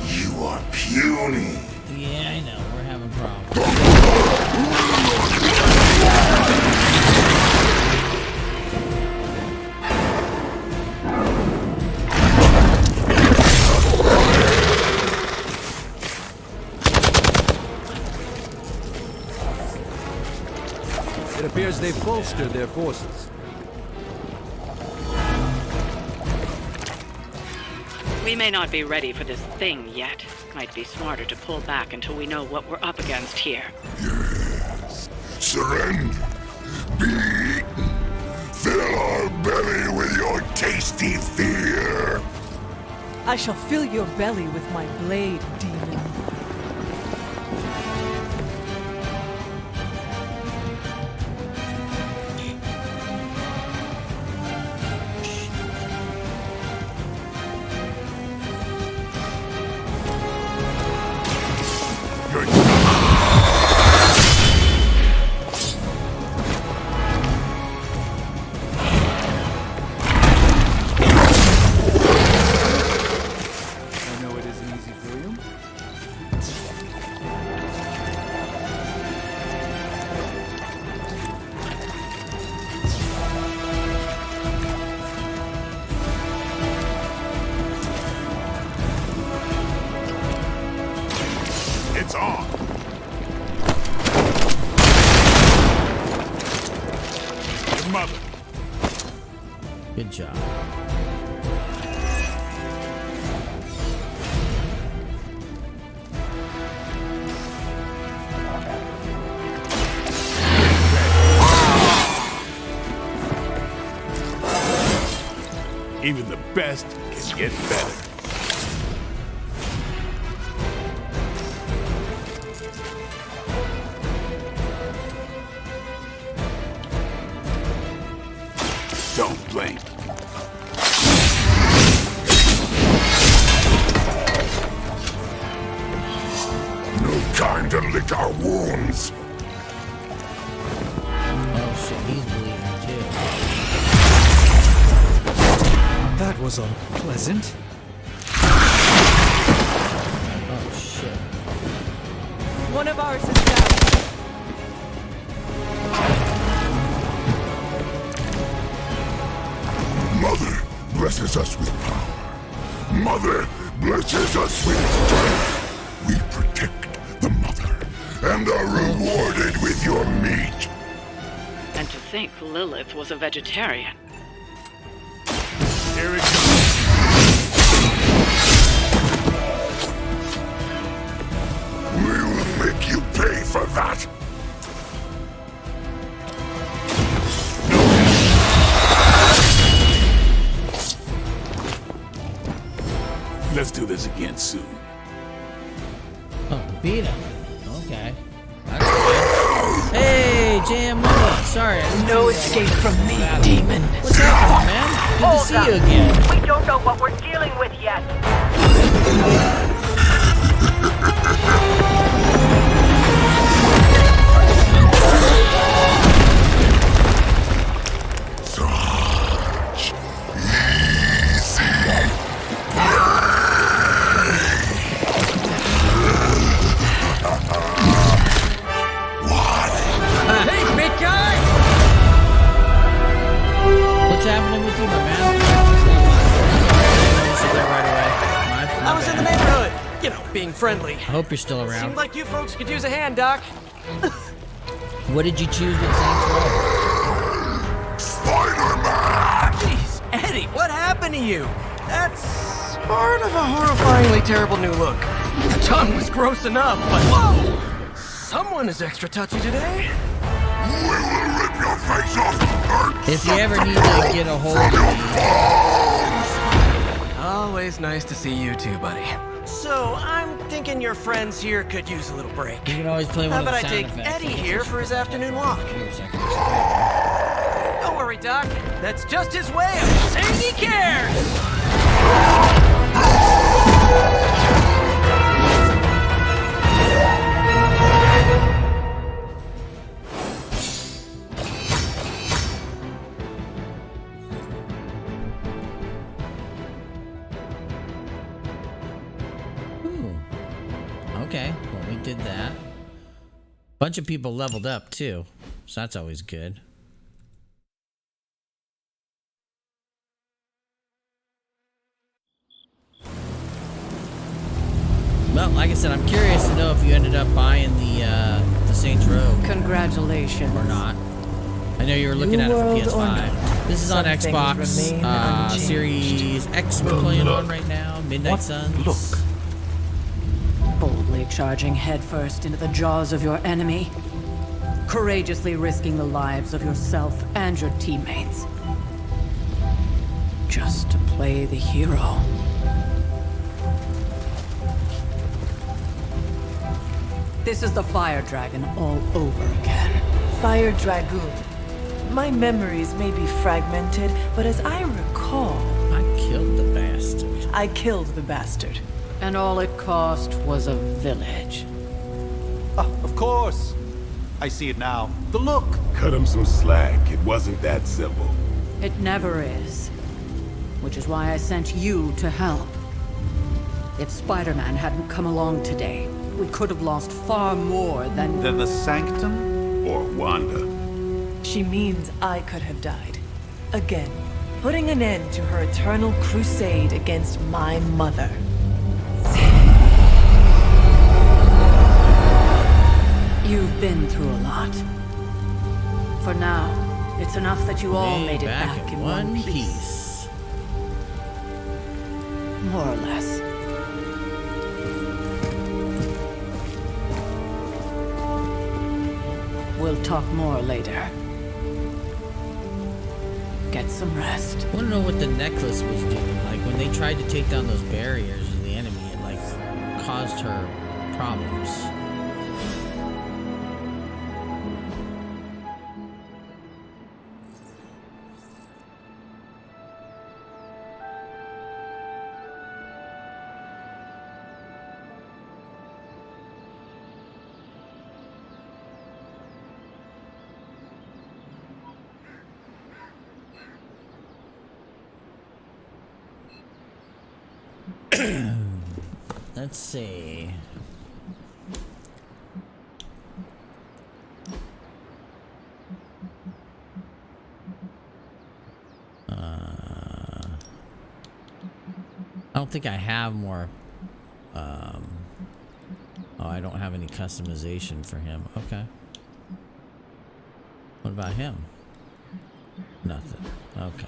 You are puny. Yeah, I know. We're having problems. It appears they've bolstered their forces. We may not be ready for this thing yet. Might be smarter to pull back until we know what we're up against here. Yes. Surrender. Be eaten. Fill our belly with your tasty fear. I shall fill your belly with my blade, demon. It's on. Your mother. Good job. Even the best can get better. Don't blink. No time to lick our wounds. Oh shit, he's bleeding too. That was unpleasant. Oh shit. One of ours is down. Mother blesses us with power. Mother blesses us with strength. We protect the mother and are rewarded with your meat. And to think Lilith was a vegetarian. Here it comes. We will make you pay for that. Let's do this again soon. Oh, beat him. Okay. Hey, Jam Money. Sorry. No escape from me, demon. What's happening, man? Good to see you again. We don't know what we're dealing with yet. Such easy Hey, big guy! What's happening with you, my man? I was in the neighborhood, you know, being friendly. I hope you're still around. Seemed like you folks could use a hand, Doc. What did you choose with Saints Row? Spider-Man! Jeez, Eddie, what happened to you? That's part of a horrifyingly terrible new look. The tongue was gross enough, but whoa! Someone is extra touchy today. We will rip your face off and If you ever need to get a hold of me. Always nice to see you too, buddy. So, I'm thinking your friends here could use a little break. You can always play one How of the about I sound take effects. Eddie here for his afternoon walk? Don't worry, Doc. That's just his way of saying he cares! Okay, well, we did that. Bunch of people leveled up too, so that's always good. Well, like I said, I'm curious to know if you ended up buying the Saints Row. Congratulations. Or not. I know you were looking at it for PS5. This is on Some things Xbox remain unchanged. Series X we're playing on right now. Midnight Suns. Boldly charging headfirst into the jaws of your enemy. Courageously risking the lives of yourself and your teammates. Just to play the hero. This is the Fire Dragon all over again. Fire Dragoon. My memories may be fragmented, but as I recall... I killed the bastard. I killed the bastard. And all it cost was a village. Of course. I see it now. The look. Cut him some slack. It wasn't that simple. It never is. Which is why I sent you to help. If Spider-Man hadn't come along today, we could have lost far more than... The Sanctum? Or Wanda. She means I could have died. Again, putting an end to her eternal crusade against my mother. You've been through a lot. For now, it's enough that you all made it back in one piece. More or less. We'll talk more later. Get some rest. I want to know what the necklace was doing. Like, when they tried to take down those barriers of the enemy, it, like, caused her problems. Let's see. I don't think I have more. Oh, I don't have any customization for him. Okay. What about him? Nothing. Okay.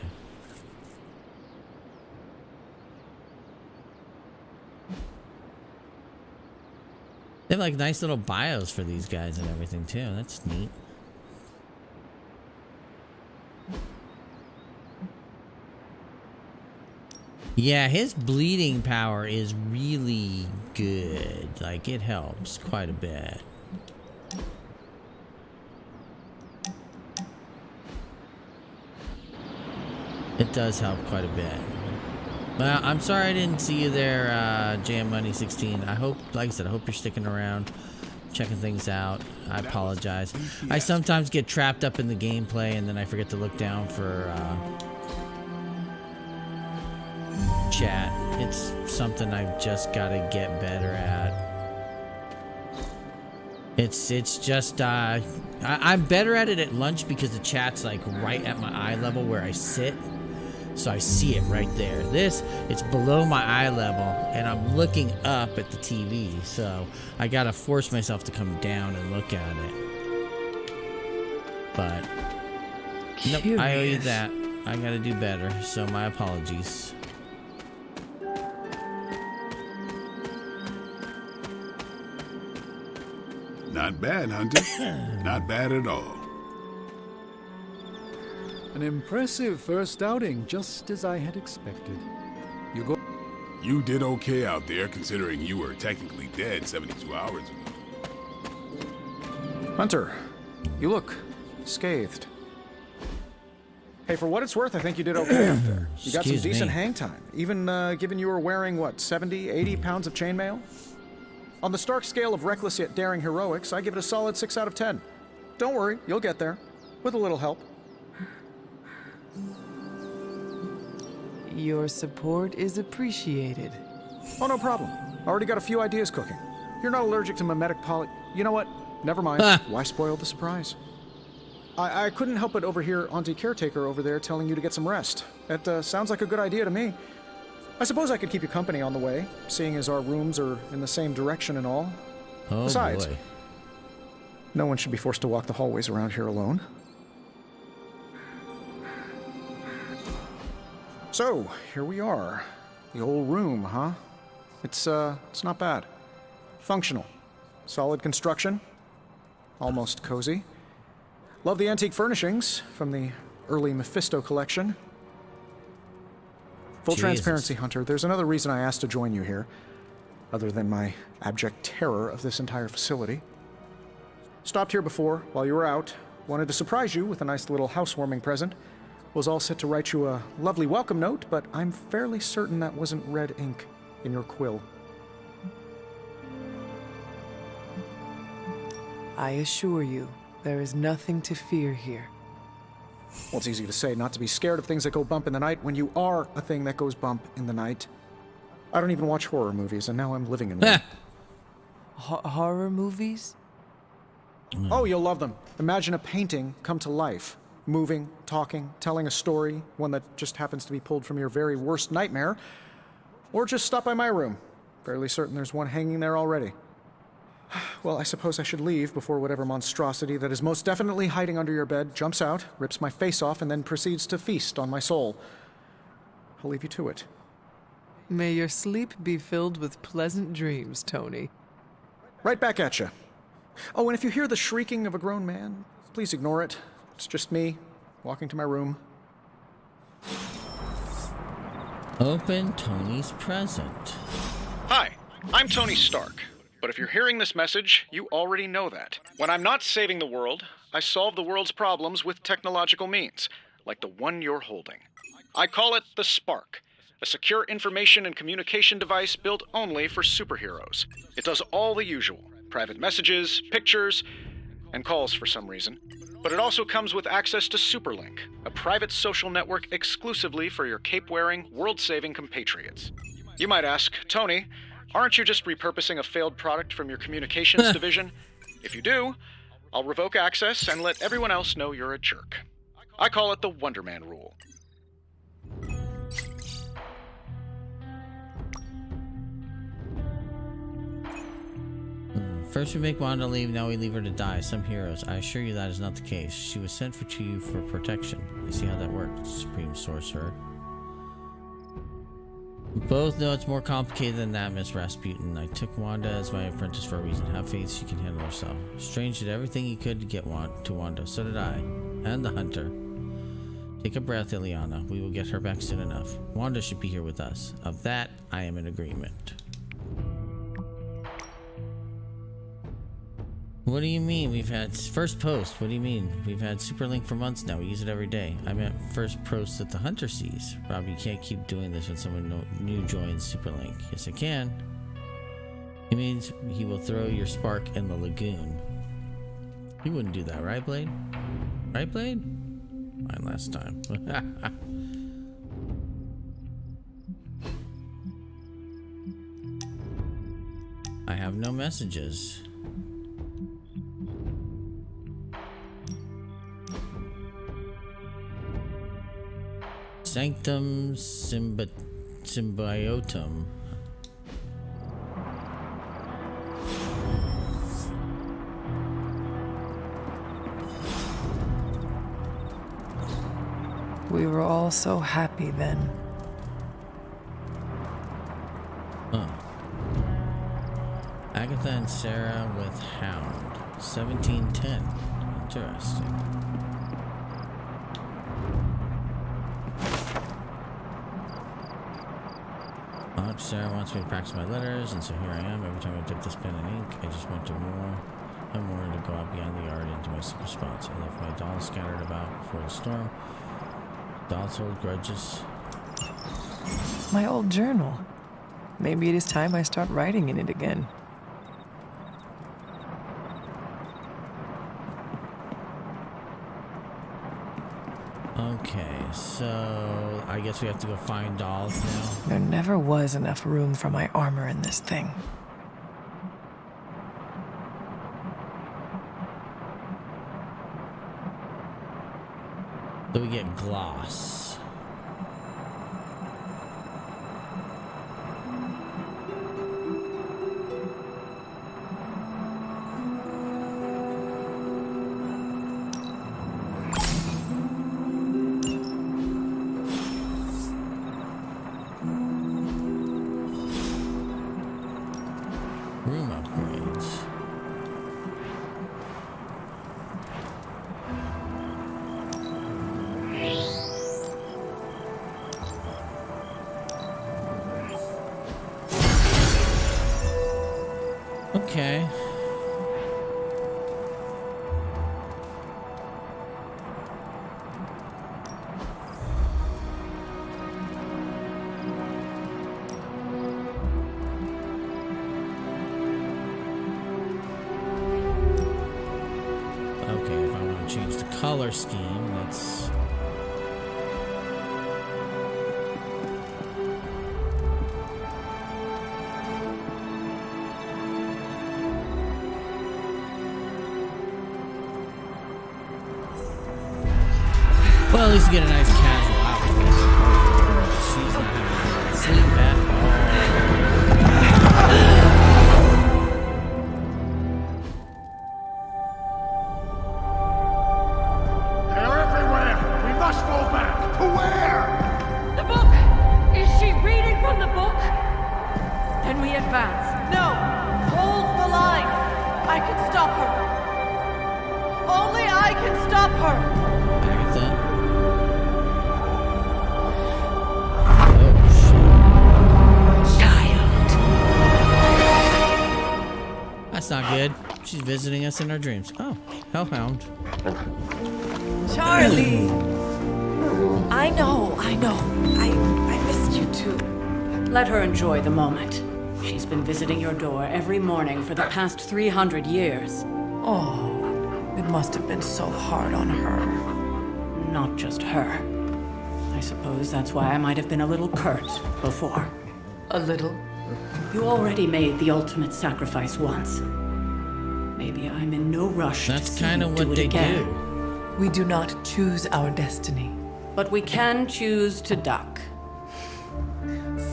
They have like nice little bios for these guys and everything too. That's neat. Yeah, his bleeding power is really good. Like, it helps quite a bit. It does help quite a bit. Well, I'm sorry I didn't see you there, Jam Money 16. I hope, like I said, I hope you're sticking around, checking things out. I apologize. I sometimes get trapped up in the gameplay and then I forget to look down for chat. It's something I've just got to get better at. It's just I'm better at it at lunch because the chat's like right at my eye level where I sit. So I see it right there. This, it's below my eye level, and I'm looking up at the TV. So I gotta force myself to come down and look at it. But nope, I owe you that. I gotta do better. So my apologies. Not bad, Hunter. Not bad at all. An impressive first outing, just as I had expected. You did okay out there, considering you were technically dead 72 hours ago. Hunter, you look scathed. Hey, for what it's worth, I think you did okay out there. You got some Excuse decent me. hang time, even given you were wearing, what, 70, 80 pounds of chainmail? On the Stark scale of reckless yet daring heroics, I give it a solid 6 out of 10. Don't worry, you'll get there, with a little help. Your support is appreciated. Oh, no problem. Already got a few ideas cooking. You're not allergic to mimetic poly... You know what? Never mind. Why spoil the surprise? I couldn't help but overhear Auntie Caretaker over there telling you to get some rest. That sounds like a good idea to me. I suppose I could keep you company on the way, seeing as our rooms are in the same direction and all. Oh, Besides, boy. no one should be forced to walk the hallways around here alone. So, here we are. The old room, huh? It's not bad. Functional. Solid construction. Almost cozy. Love the antique furnishings from the early Mephisto collection. Full transparency, Hunter, there's another reason I asked to join you here, other than my abject terror of this entire facility. Stopped here before, while you were out. Wanted to surprise you with a nice little housewarming present. Was all set to write you a lovely welcome note, but I'm fairly certain that wasn't red ink in your quill. I assure you, there is nothing to fear here. Well, it's easy to say not to be scared of things that go bump in the night when you are a thing that goes bump in the night. I don't even watch horror movies, and now I'm living in one. Horror movies? Oh, you'll love them. Imagine a painting come to life. Moving, talking, telling a story, one that just happens to be pulled from your very worst nightmare. Or just stop by my room. Fairly certain there's one hanging there already. Well, I suppose I should leave before whatever monstrosity that is most definitely hiding under your bed jumps out, rips my face off, and then proceeds to feast on my soul. I'll leave you to it. May your sleep be filled with pleasant dreams, Tony. Right back at you. Oh, and if you hear the shrieking of a grown man, please ignore it. It's just me, walking to my room. Open Tony's present. Hi, I'm Tony Stark. But if you're hearing this message, you already know that. When I'm not saving the world, I solve the world's problems with technological means, like the one you're holding. I call it the Spark, a secure information and communication device built only for superheroes. It does all the usual, private messages, pictures, and calls for some reason. But it also comes with access to Superlink, a private social network exclusively for your cape-wearing, world-saving compatriots. You might ask, Tony, aren't you just repurposing a failed product from your communications division? If you do, I'll revoke access and let everyone else know you're a jerk. I call it the Wonder Man rule. First we make Wanda leave, now we leave her to die. Some heroes. I assure you that is not the case. She was sent to you for protection. You see how that works, Supreme Sorcerer. We both know it's more complicated than that, Miss Rasputin. I took Wanda as my apprentice for a reason. Have faith she can handle herself. Strange did everything he could to get to Wanda. So did I. And the Hunter. Take a breath, Ileana. We will get her back soon enough. Wanda should be here with us. Of that, I am in agreement. What do you mean? We've had first post. What do you mean? We've had Superlink for months now. We use it every day. I meant first post that the Hunter sees. Rob, you can't keep doing this when someone new joins Superlink. Yes, I can. He means he will throw your spark in the lagoon. He wouldn't do that, right, Blade? Right, Blade? Mine last time. I have no messages. Sanctum Symbiotum. We were all so happy then. Oh. Agatha and Sarah with Hound. 1710. Interesting. Sarah wants me to practice my letters, and so here I am. Every time I dip this pen in ink, I just want to more and more to go out beyond the yard into my secret spots. I left my dolls scattered about before the storm. Dolls hold grudges. My old journal. Maybe it is time I start writing in it again. Okay, so I guess we have to go find dolls now. There never was enough room for my armor in this thing. So we get gloss. Room upgrades. Okay. Okay, if I want to change the color scheme, let's... Well, at least you get a nice casual outfit. She's not having a sleep at They're everywhere! We must fall back! To where? The book! Is she reading from the book? Then we advance. No! Hold the line! I can stop her. Only I can stop her! Agatha. That's not good. She's visiting us in our dreams. Oh, Hellhound. Charlie! I know. I missed you too. Let her enjoy the moment. She's been visiting your door every morning for the past 300 years. Oh, it must have been so hard on her. Not just her. I suppose that's why I might have been a little curt before. A little? You already made the ultimate sacrifice once. Maybe I'm in no rush to see you do it again. We do not choose our destiny. But we can choose to duck.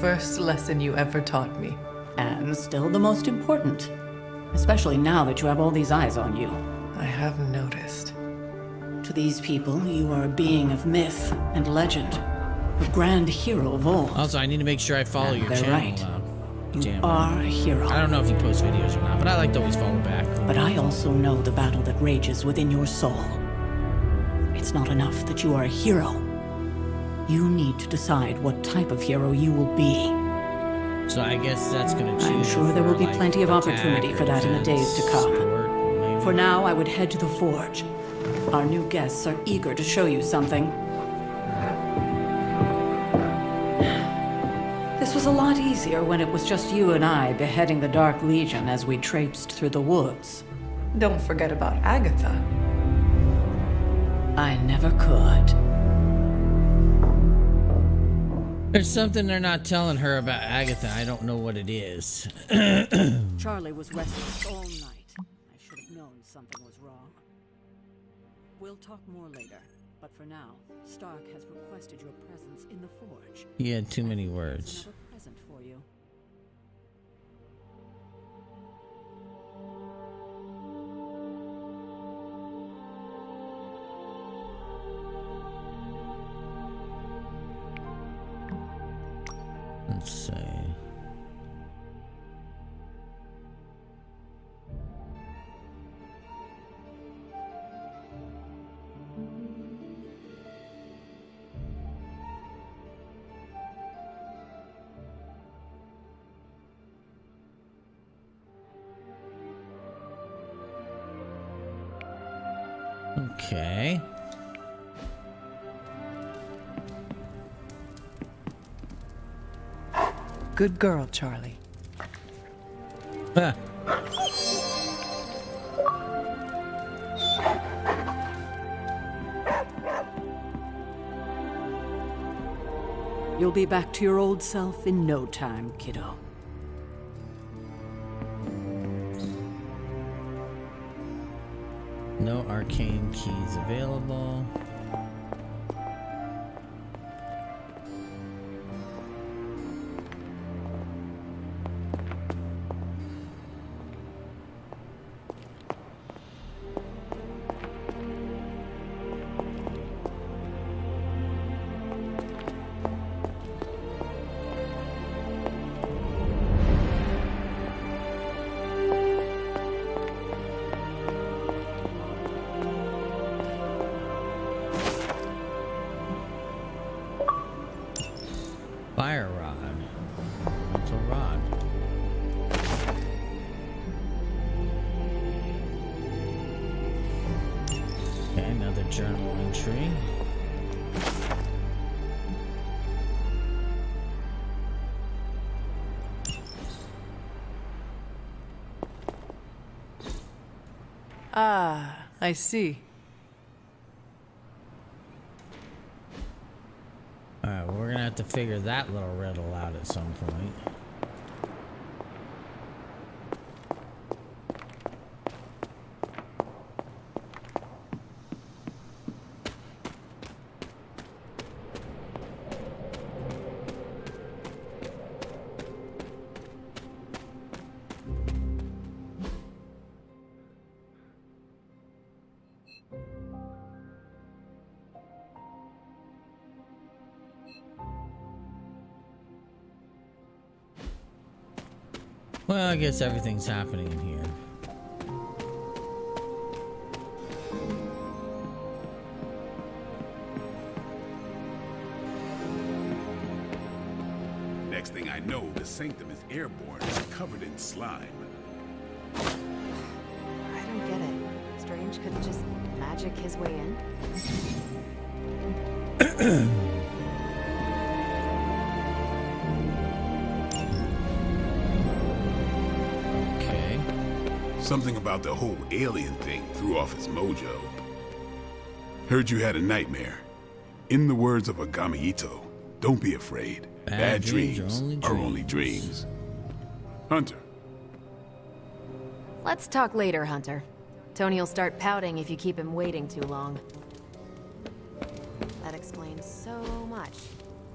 First lesson you ever taught me. And still the most important. Especially now that you have all these eyes on you. I have noticed. To these people, you are a being of myth and legend. A grand hero of old. Also, I need to make sure I follow your they're channel. Right. You are a hero. I don't know if you post videos or not, but I like to always follow back. But I also know the battle that rages within your soul. It's not enough that you are a hero. You need to decide what type of hero you will be. So I guess that's going to change. I'm sure there will be plenty of opportunity for that in the days to come. For now, I would head to the forge. Our new guests are eager to show you something. This was a lot easier when it was just you and I beheading the Dark Legion as we traipsed through the woods. Don't forget about Agatha. I never could. There's something they're not telling her about Agatha. I don't know what it is. Charlie was restless all night. I should have known something was wrong. We'll talk more later, but for now, Stark has requested your presence in the forge. He had too many words. Another present for you. Let's see. Okay. Good girl, Charlie. Ah. You'll be back to your old self in no time, kiddo. No arcane keys available. journal entry. Ah, I see. Alright, we're gonna have to figure that little riddle out at some point. Well, I guess everything's happening in here. Next thing I know, the sanctum is airborne, covered in slime. I don't get it. Strange couldn't just magic his way in? Okay. Something about the whole alien thing threw off his mojo. Heard you had a nightmare. In the words of Agami Ito, don't be afraid. Bad dreams are only dreams. Hunter. Let's talk later, Hunter. Tony'll start pouting if you keep him waiting too long. That explains so much.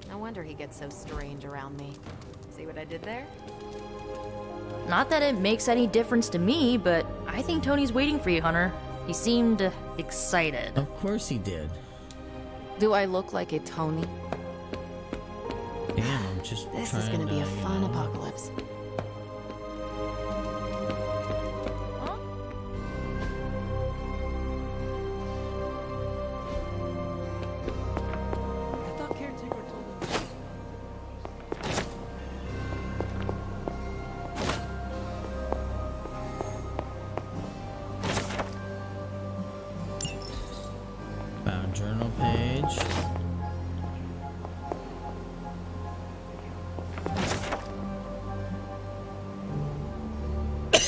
No wonder he gets so strange around me. See what I did there? Not that it makes any difference to me, but I think Tony's waiting for you, Hunter. He seemed excited. Of course he did. Do I look like a Tony? Damn, I'm just This is gonna be a fun apocalypse. Found journal page.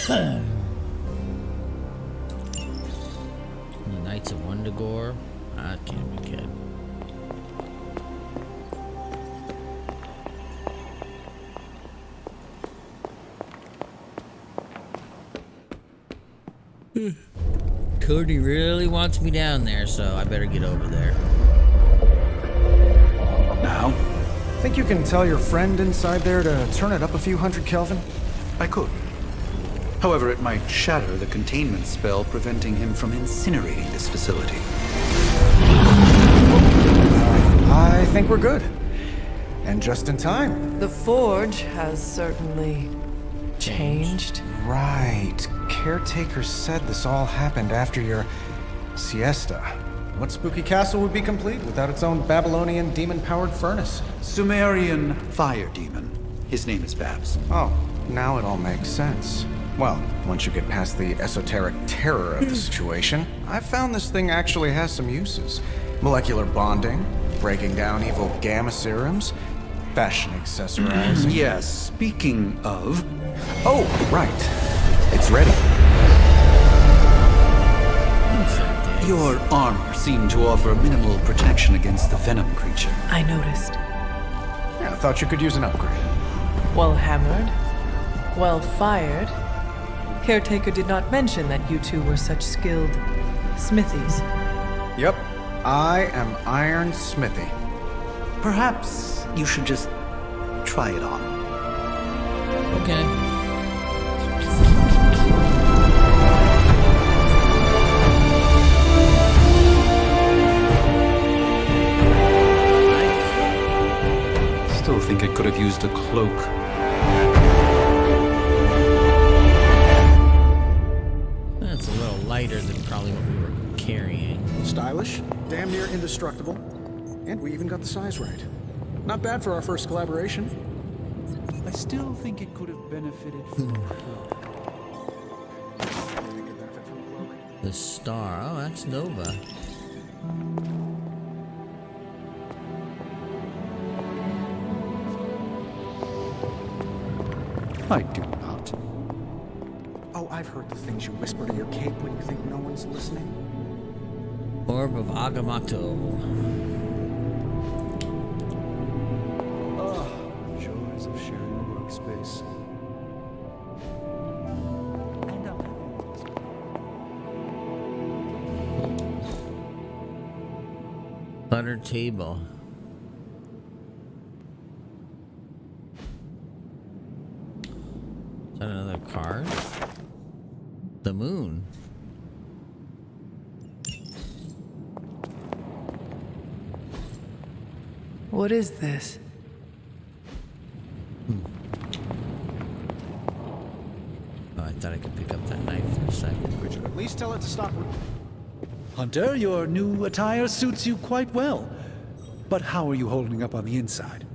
The Knights of Wundagore. That can't be good. Cody really wants me down there, so I better get over there. Now? Think you can tell your friend inside there to turn it up a few hundred Kelvin? I could. However, it might shatter the containment spell preventing him from incinerating this facility. I think we're good. And just in time. The Forge has certainly changed. Right. Caretaker said this all happened after your siesta. What spooky castle would be complete without its own Babylonian demon-powered furnace? Sumerian fire demon. His name is Babs. Oh, now it all makes sense. Well, once you get past the esoteric terror of the situation, I've found this thing actually has some uses. Molecular bonding, breaking down evil gamma serums, fashion accessorizing. Yes, speaking of... Oh, right. It's ready. Your armor seemed to offer minimal protection against the venom creature. I noticed. Yeah, I thought you could use an upgrade. Well hammered. Well fired. Caretaker did not mention that you two were such skilled smithies. Yep. I am Iron Smithy. Perhaps you should just try it on. Okay. Still think it could have used a cloak. That's a little lighter than probably what we were carrying. Stylish, damn near indestructible, and we even got the size right. Not bad for our first collaboration. I still think it could have benefited from a cloak. The star. Oh, that's Nova. I do not. Oh, I've heard the things you whisper to your cape when you think no one's listening. Orb of Agamotto. Oh, joys of sharing a workspace. Buttered table. Is that another card? The moon. What is this? Oh, I thought I could pick up that knife for a second. We should at least tell it to stop. Hunter, your new attire suits you quite well. But how are you holding up on the inside?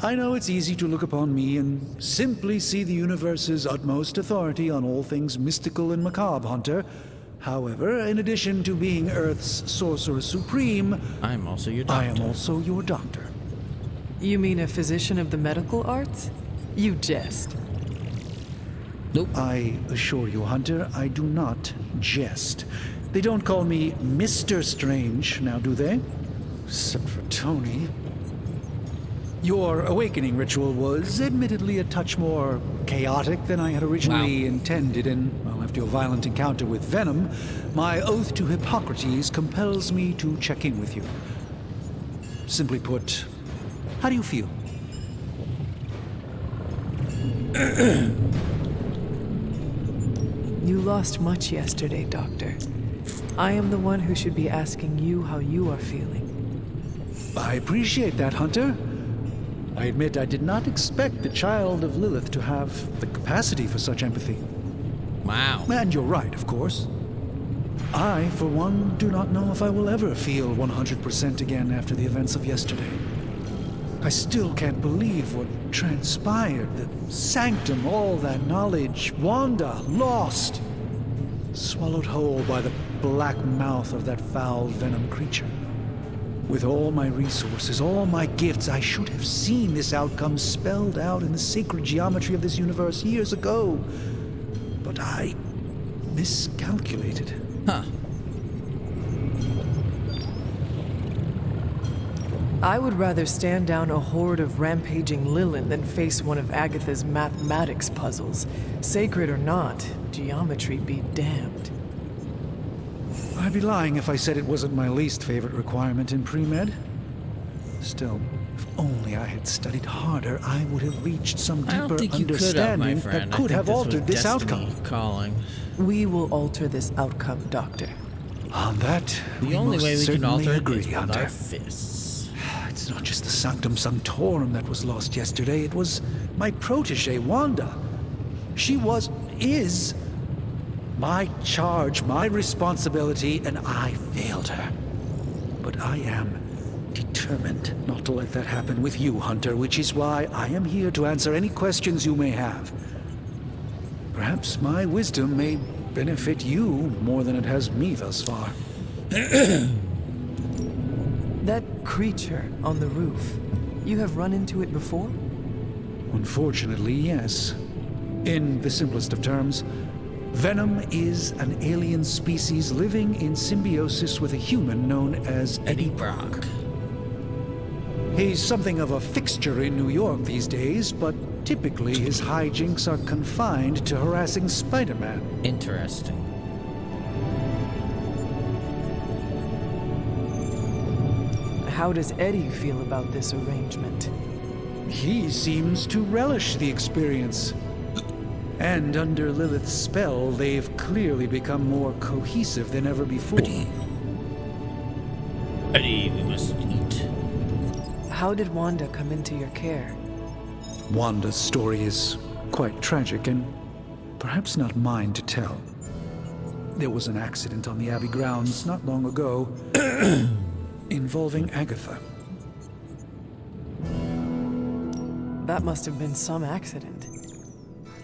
I know it's easy to look upon me and simply see the universe's utmost authority on all things mystical and macabre, Hunter. However, in addition to being Earth's sorcerer supreme, I am also your doctor. I am also your doctor. You mean a physician of the medical arts? You jest. Nope. I assure you, Hunter, I do not jest. They don't call me Mr. Strange, now do they? Except for Tony. Your awakening ritual was admittedly a touch more chaotic than I had originally intended, and well, after your violent encounter with Venom, my oath to Hippocrates compels me to check in with you. Simply put, how do you feel? You lost much yesterday, Doctor. I am the one who should be asking you how you are feeling. I appreciate that, Hunter. I admit I did not expect the child of Lilith to have the capacity for such empathy. Wow. And you're right, of course. I, for one, do not know if I will ever feel 100% again after the events of yesterday. I still can't believe what transpired. The sanctum, all that knowledge, Wanda, lost. Swallowed whole by the black mouth of that foul Venom creature. With all my resources, all my gifts, I should have seen this outcome spelled out in the sacred geometry of this universe years ago. But I miscalculated. Huh. I would rather stand down a horde of rampaging Lilin than face one of Agatha's mathematics puzzles. Sacred or not, geometry be damned. I'd be lying if I said it wasn't my least favorite requirement in pre-med. Still, if only I had studied harder, I would have reached some deeper understanding that could have altered this outcome. Calling. We will alter this outcome, Doctor. On that, the only way we can alter it is with Hunter. our fists. It's not just the Sanctum Sanctorum that was lost yesterday. It was my protege, Wanda. She is my charge, my responsibility, and I failed her. But I am determined not to let that happen with you, Hunter, which is why I am here to answer any questions you may have. Perhaps my wisdom may benefit you more than it has me thus far. That creature on the roof, you have run into it before? Unfortunately, yes. In the simplest of terms, Venom is an alien species living in symbiosis with a human known as Eddie Brock. He's something of a fixture in New York these days, but typically his hijinks are confined to harassing Spider-Man. Interesting. How does Eddie feel about this arrangement? He seems to relish the experience. And under Lilith's spell, they've clearly become more cohesive than ever before. Eddie, we must eat. How did Wanda come into your care? Wanda's story is quite tragic and perhaps not mine to tell. There was an accident on the Abbey grounds not long ago involving Agatha. That must have been some accident.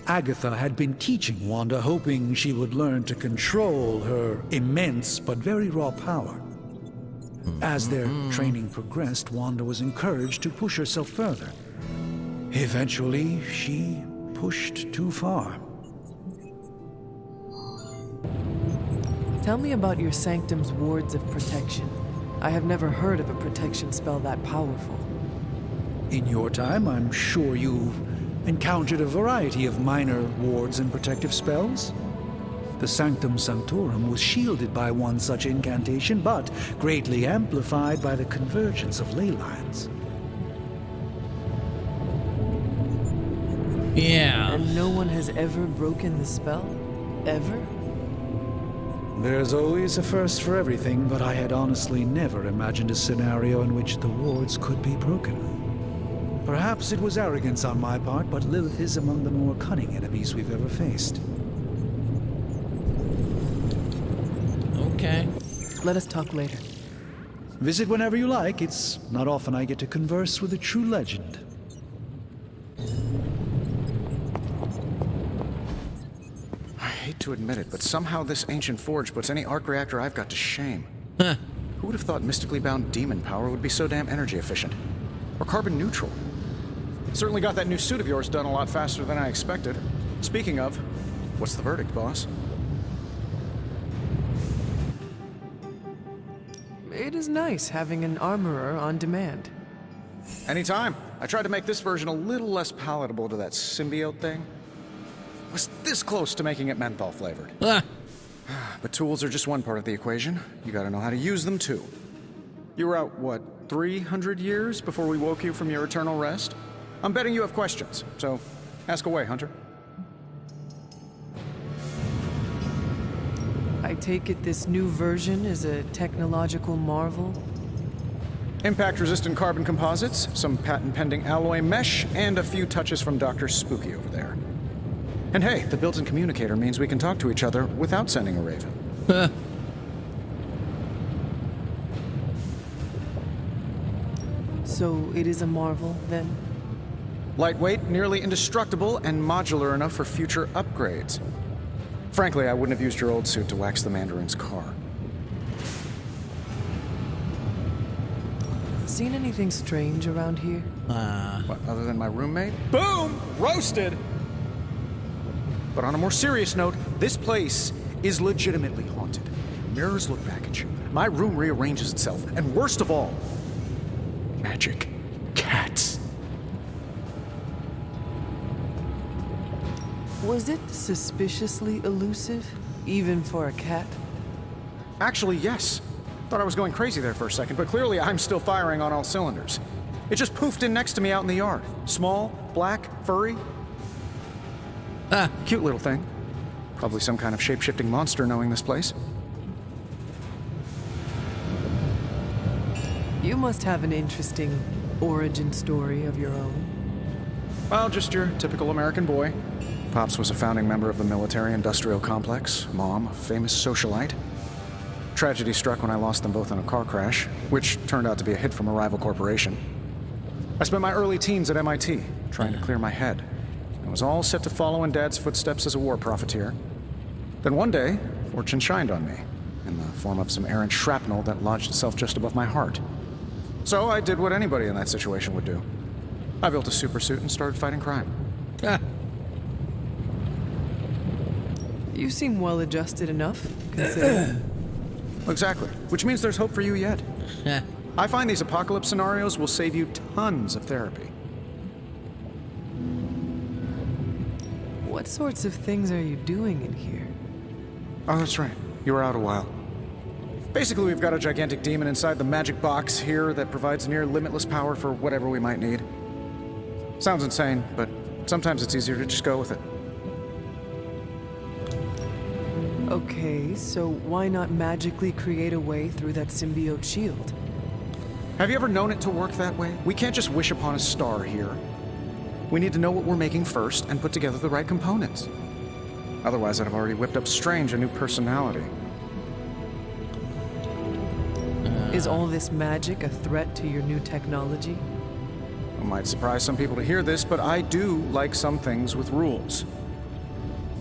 Agatha had been teaching Wanda, hoping she would learn to control her immense but very raw power. As their training progressed, Wanda was encouraged to push herself further. Eventually, she pushed too far. Tell me about your sanctum's wards of protection. I have never heard of a protection spell that powerful. In your time, I'm sure you've encountered a variety of minor wards and protective spells. The Sanctum Sanctorum was shielded by one such incantation, but greatly amplified by the convergence of ley lines. Yeah. And no one has ever broken the spell? Ever? There's always a first for everything, but I had honestly never imagined a scenario in which the wards could be broken. Perhaps it was arrogance on my part, but Lilith is among the more cunning enemies we've ever faced. Okay. Let us talk later. Visit whenever you like. It's not often I get to converse with a true legend. I hate to admit it, but somehow this ancient forge puts any arc reactor I've got to shame. Huh. Who would have thought mystically bound demon power would be so damn energy efficient? Or carbon neutral? Certainly got that new suit of yours done a lot faster than I expected. Speaking of, what's the verdict, boss? It is nice having an armorer on demand. Anytime. I tried to make this version a little less palatable to that symbiote thing. Was this close to making it menthol flavored. Ah. But tools are just one part of the equation. You gotta know how to use them too. You were out, what, 300 years before we woke you from your eternal rest? I'm betting you have questions, so ask away, Hunter. I take it this new version is a technological marvel? Impact-resistant carbon composites, some patent-pending alloy mesh, and a few touches from Dr. Spooky over there. And hey, the built-in communicator means we can talk to each other without sending a raven. So it is a marvel, then? Lightweight, nearly indestructible, and modular enough for future upgrades. Frankly, I wouldn't have used your old suit to wax the Mandarin's car. Seen anything strange around here? What, other than my roommate? Boom! Roasted! But on a more serious note, this place is legitimately haunted. Mirrors look back at you. My room rearranges itself. And worst of all, magic cats. Was it suspiciously elusive, even for a cat? Actually, yes. Thought I was going crazy there for a second, but clearly I'm still firing on all cylinders. It just poofed in next to me out in the yard. Small, black, furry. Cute little thing. Probably some kind of shape-shifting monster knowing this place. You must have an interesting origin story of your own. Well, just your typical American boy. Pops was a founding member of the military-industrial complex. Mom, a famous socialite. Tragedy struck when I lost them both in a car crash, which turned out to be a hit from a rival corporation. I spent my early teens at MIT, trying to clear my head. I was all set to follow in Dad's footsteps as a war profiteer. Then one day, fortune shined on me, in the form of some errant shrapnel that lodged itself just above my heart. So I did what anybody in that situation would do. I built a supersuit and started fighting crime. You seem well-adjusted enough, considering. Exactly. Which means there's hope for you yet. I find these apocalypse scenarios will save you tons of therapy. What sorts of things are you doing in here? Oh, that's right. You were out a while. Basically, we've got a gigantic demon inside the magic box here that provides near limitless power for whatever we might need. Sounds insane, but sometimes it's easier to just go with it. Okay, so why not magically create a way through that symbiote shield? Have you ever known it to work that way? We can't just wish upon a star here. We need to know what we're making first and put together the right components. Otherwise, I'd have already whipped up Strange a new personality. Is all this magic a threat to your new technology? It might surprise some people to hear this, but I do like some things with rules.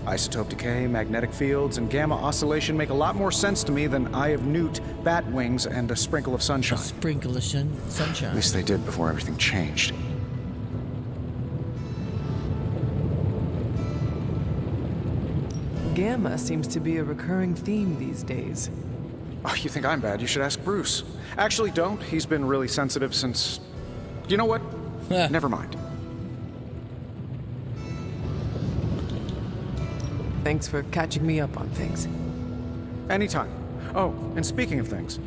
Isotope decay, magnetic fields, and gamma oscillation make a lot more sense to me than Eye of Newt, bat wings, and a sprinkle of sunshine. A sprinkle of sunshine. At least they did before everything changed. Gamma seems to be a recurring theme these days. Oh, you think I'm bad? You should ask Bruce. Actually, don't. He's been really sensitive since... You know what? Never mind. Thanks for catching me up on things. Anytime. Oh, and speaking of things,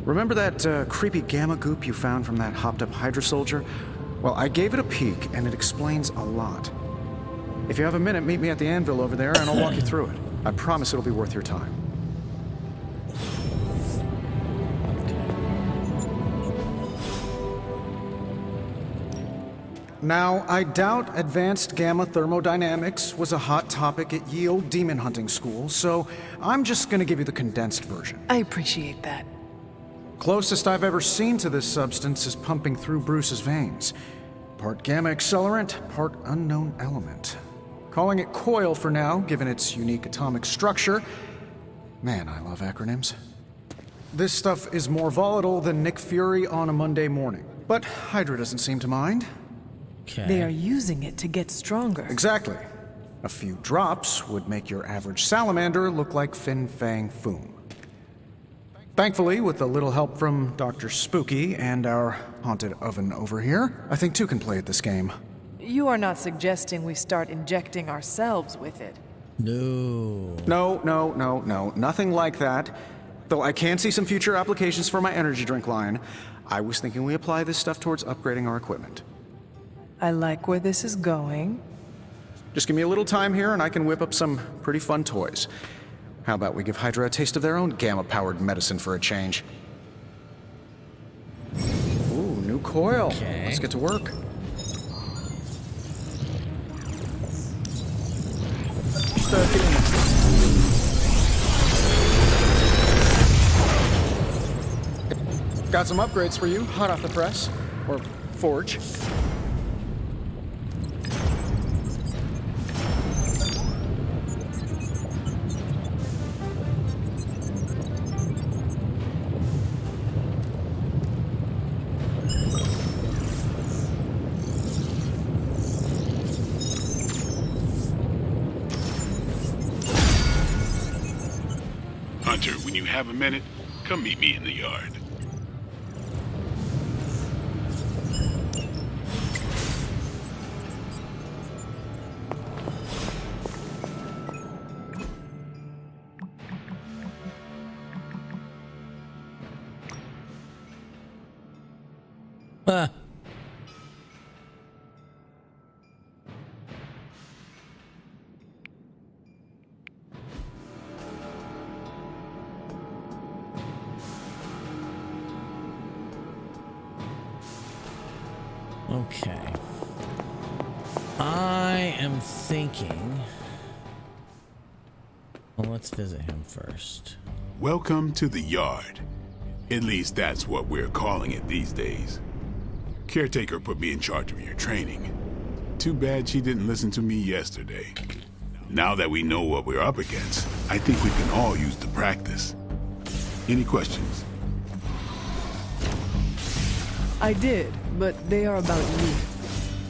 remember that creepy gamma goop you found from that hopped-up Hydra soldier? Well, I gave it a peek, and it explains a lot. If you have a minute, meet me at the anvil over there, and I'll walk you through it. I promise it'll be worth your time. Now, I doubt advanced gamma thermodynamics was a hot topic at ye old demon hunting school, so I'm just gonna give you the condensed version. I appreciate that. Closest I've ever seen to this substance is pumping through Bruce's veins. Part gamma accelerant, part unknown element. Calling it coil for now, given its unique atomic structure. Man, I love acronyms. This stuff is more volatile than Nick Fury on a Monday morning, but Hydra doesn't seem to mind. They are using it to get stronger. Exactly. A few drops would make your average salamander look like Fin Fang Foom. Thankfully, with a little help from Dr. Spooky and our haunted oven over here, I think two can play at this game. You are not suggesting we start injecting ourselves with it? No. No. Nothing like that. Though I can see some future applications for my energy drink line. I was thinking we apply this stuff towards upgrading our equipment. I like where this is going. Just give me a little time here and I can whip up some pretty fun toys. How about we give Hydra a taste of their own gamma-powered medicine for a change? Ooh, new coil. Okay. Let's get to work. Got some upgrades for you, hot off the press. Or forge. Hunter, when you have a minute, come meet me in the yard. Huh. Okay. I am thinking... Well, let's visit him first. Welcome to the yard. At least that's what we're calling it these days. Caretaker put me in charge of your training. Too bad she didn't listen to me yesterday. Now that we know what we're up against, I think we can all use the practice. Any questions? I did, but they are about you.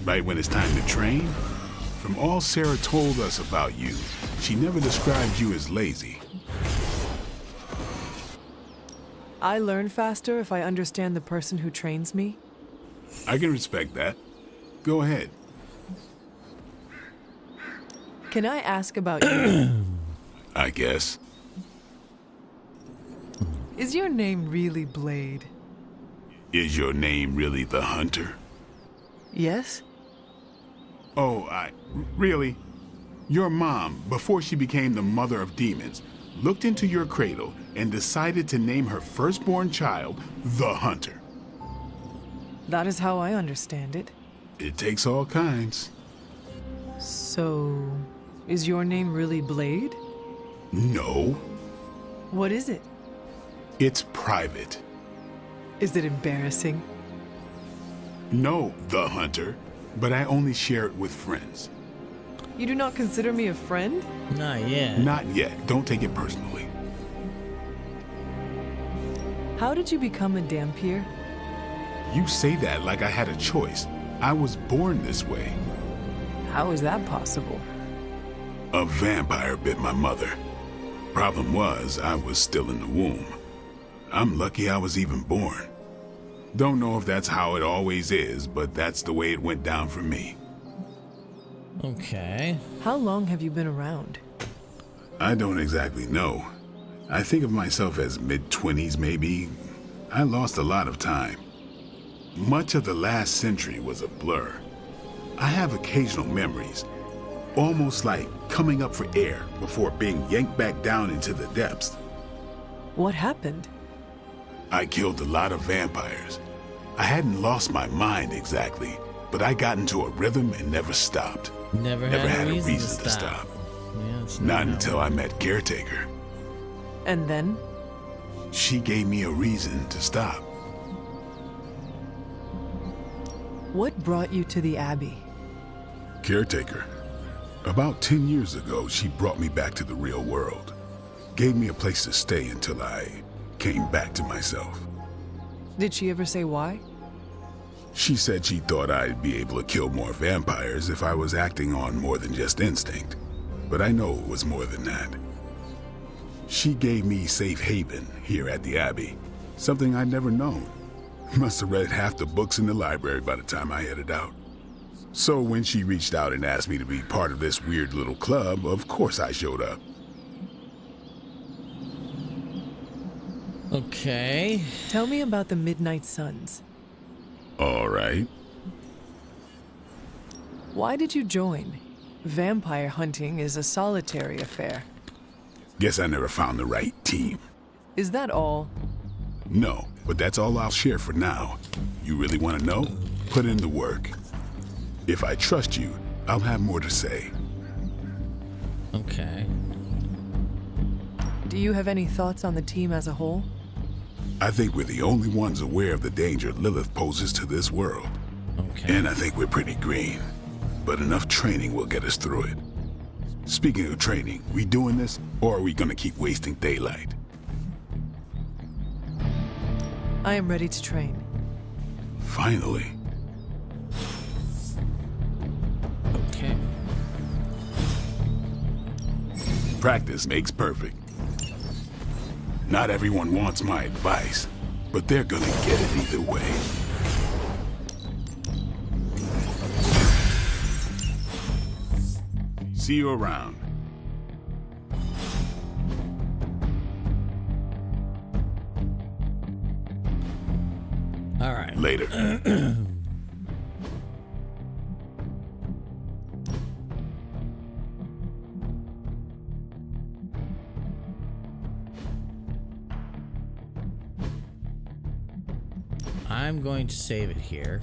Right when it's time to train? From all Sarah told us about you, she never described you as lazy. I learn faster if I understand the person who trains me. I can respect that. Go ahead. Can I ask about you? I guess. Is your name really Blade? Is your name really the Hunter? Yes? Oh, really? Your mom, before she became the mother of demons, looked into your cradle and decided to name her firstborn child the Hunter. That is how I understand it. It takes all kinds. So, is your name really Blade? No. What is it? It's private. Is it embarrassing? No, the Hunter, but I only share it with friends. You do not consider me a friend? Not yet. Not yet. Don't take it personally. How did you become a Dampier? You say that like I had a choice. I was born this way. How is that possible? A vampire bit my mother. Problem was, I was still in the womb. I'm lucky I was even born. Don't know if that's how it always is, but that's the way it went down for me. Okay. How long have you been around? I don't exactly know. I think of myself as mid-20s, maybe. I lost a lot of time. Much of the last century was a blur. I have occasional memories, almost like coming up for air before being yanked back down into the depths. What happened? I killed a lot of vampires. I hadn't lost my mind exactly, but I got into a rhythm and never stopped. Never had a reason to stop. Yeah, it's not until I met Caretaker. And then? She gave me a reason to stop. What brought you to the Abbey? Caretaker. About 10 years ago, she brought me back to the real world. Gave me a place to stay until I came back to myself. Did she ever say why? She said she thought I'd be able to kill more vampires if I was acting on more than just instinct. But I know it was more than that. She gave me safe haven here at the Abbey, something I'd never known. Must have read half the books in the library by the time I headed out. So when she reached out and asked me to be part of this weird little club, of course I showed up. Okay. Tell me about the Midnight Suns. All right. Why did you join? Vampire hunting is a solitary affair. Guess I never found the right team. Is that all? No, but that's all I'll share for now. You really want to know? Put in the work. If I trust you, I'll have more to say. Okay. Do you have any thoughts on the team as a whole? I think we're the only ones aware of the danger Lilith poses to this world. Okay. And I think we're pretty green. But enough training will get us through it. Speaking of training, we doing this, or are we gonna keep wasting daylight? I am ready to train. Finally. Okay. Practice makes perfect. Not everyone wants my advice, but they're gonna get it either way. See you around. All right. Later. I'm going to save it here.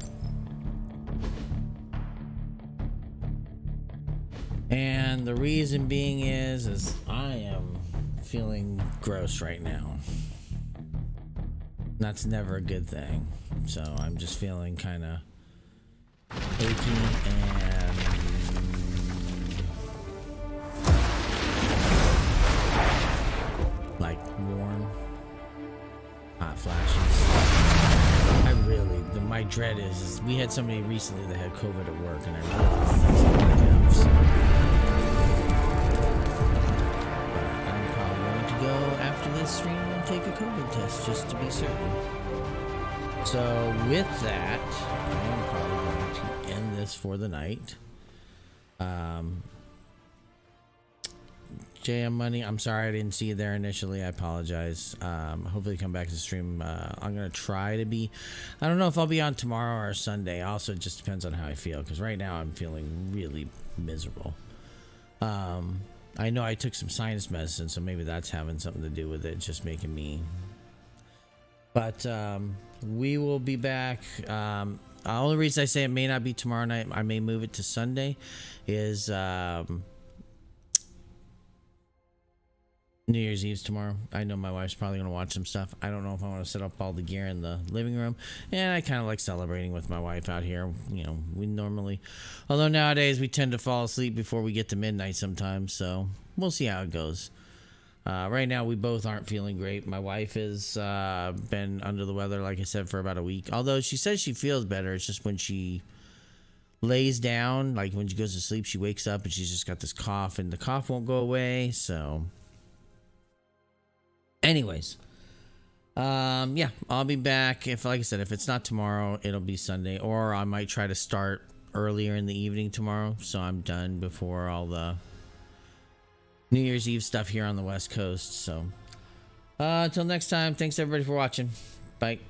And the reason being is I am feeling gross right now. That's never a good thing. So I'm just feeling kind of aching and like warm, hot flashes. My dread is we had somebody recently that had COVID at work, and I really think that's what I have. So. But I'm probably going to go after this stream and take a COVID test just to be certain. So with that, I'm probably going to end this for the night. JM Money, I'm sorry I didn't see you there initially. I apologize. Hopefully come back to the stream. I'm going to try to be... I don't know if I'll be on tomorrow or Sunday. Also, it just depends on how I feel, because right now I'm feeling really miserable. I know I took some sinus medicine, so maybe that's having something to do with it, just making me... But we will be back. The only reason I say it may not be tomorrow night, I may move it to Sunday, is... New Year's Eve's tomorrow. I know my wife's probably going to watch some stuff. I don't know if I want to set up all the gear in the living room. And I kind of like celebrating with my wife out here. You know, we normally, although nowadays we tend to fall asleep before we get to midnight sometimes. So we'll see how it goes. Right now, we both aren't feeling great. My wife has been under the weather, like I said, for about a week. Although she says she feels better. It's just when she lays down, like when she goes to sleep, she wakes up and she's just got this cough. And the cough won't go away, so... Anyways, yeah, I'll be back. If, like I said, if it's not tomorrow, it'll be Sunday, or I might try to start earlier in the evening tomorrow, so I'm done before all the New Year's Eve stuff here on the West Coast. So, until next time, thanks everybody for watching. Bye.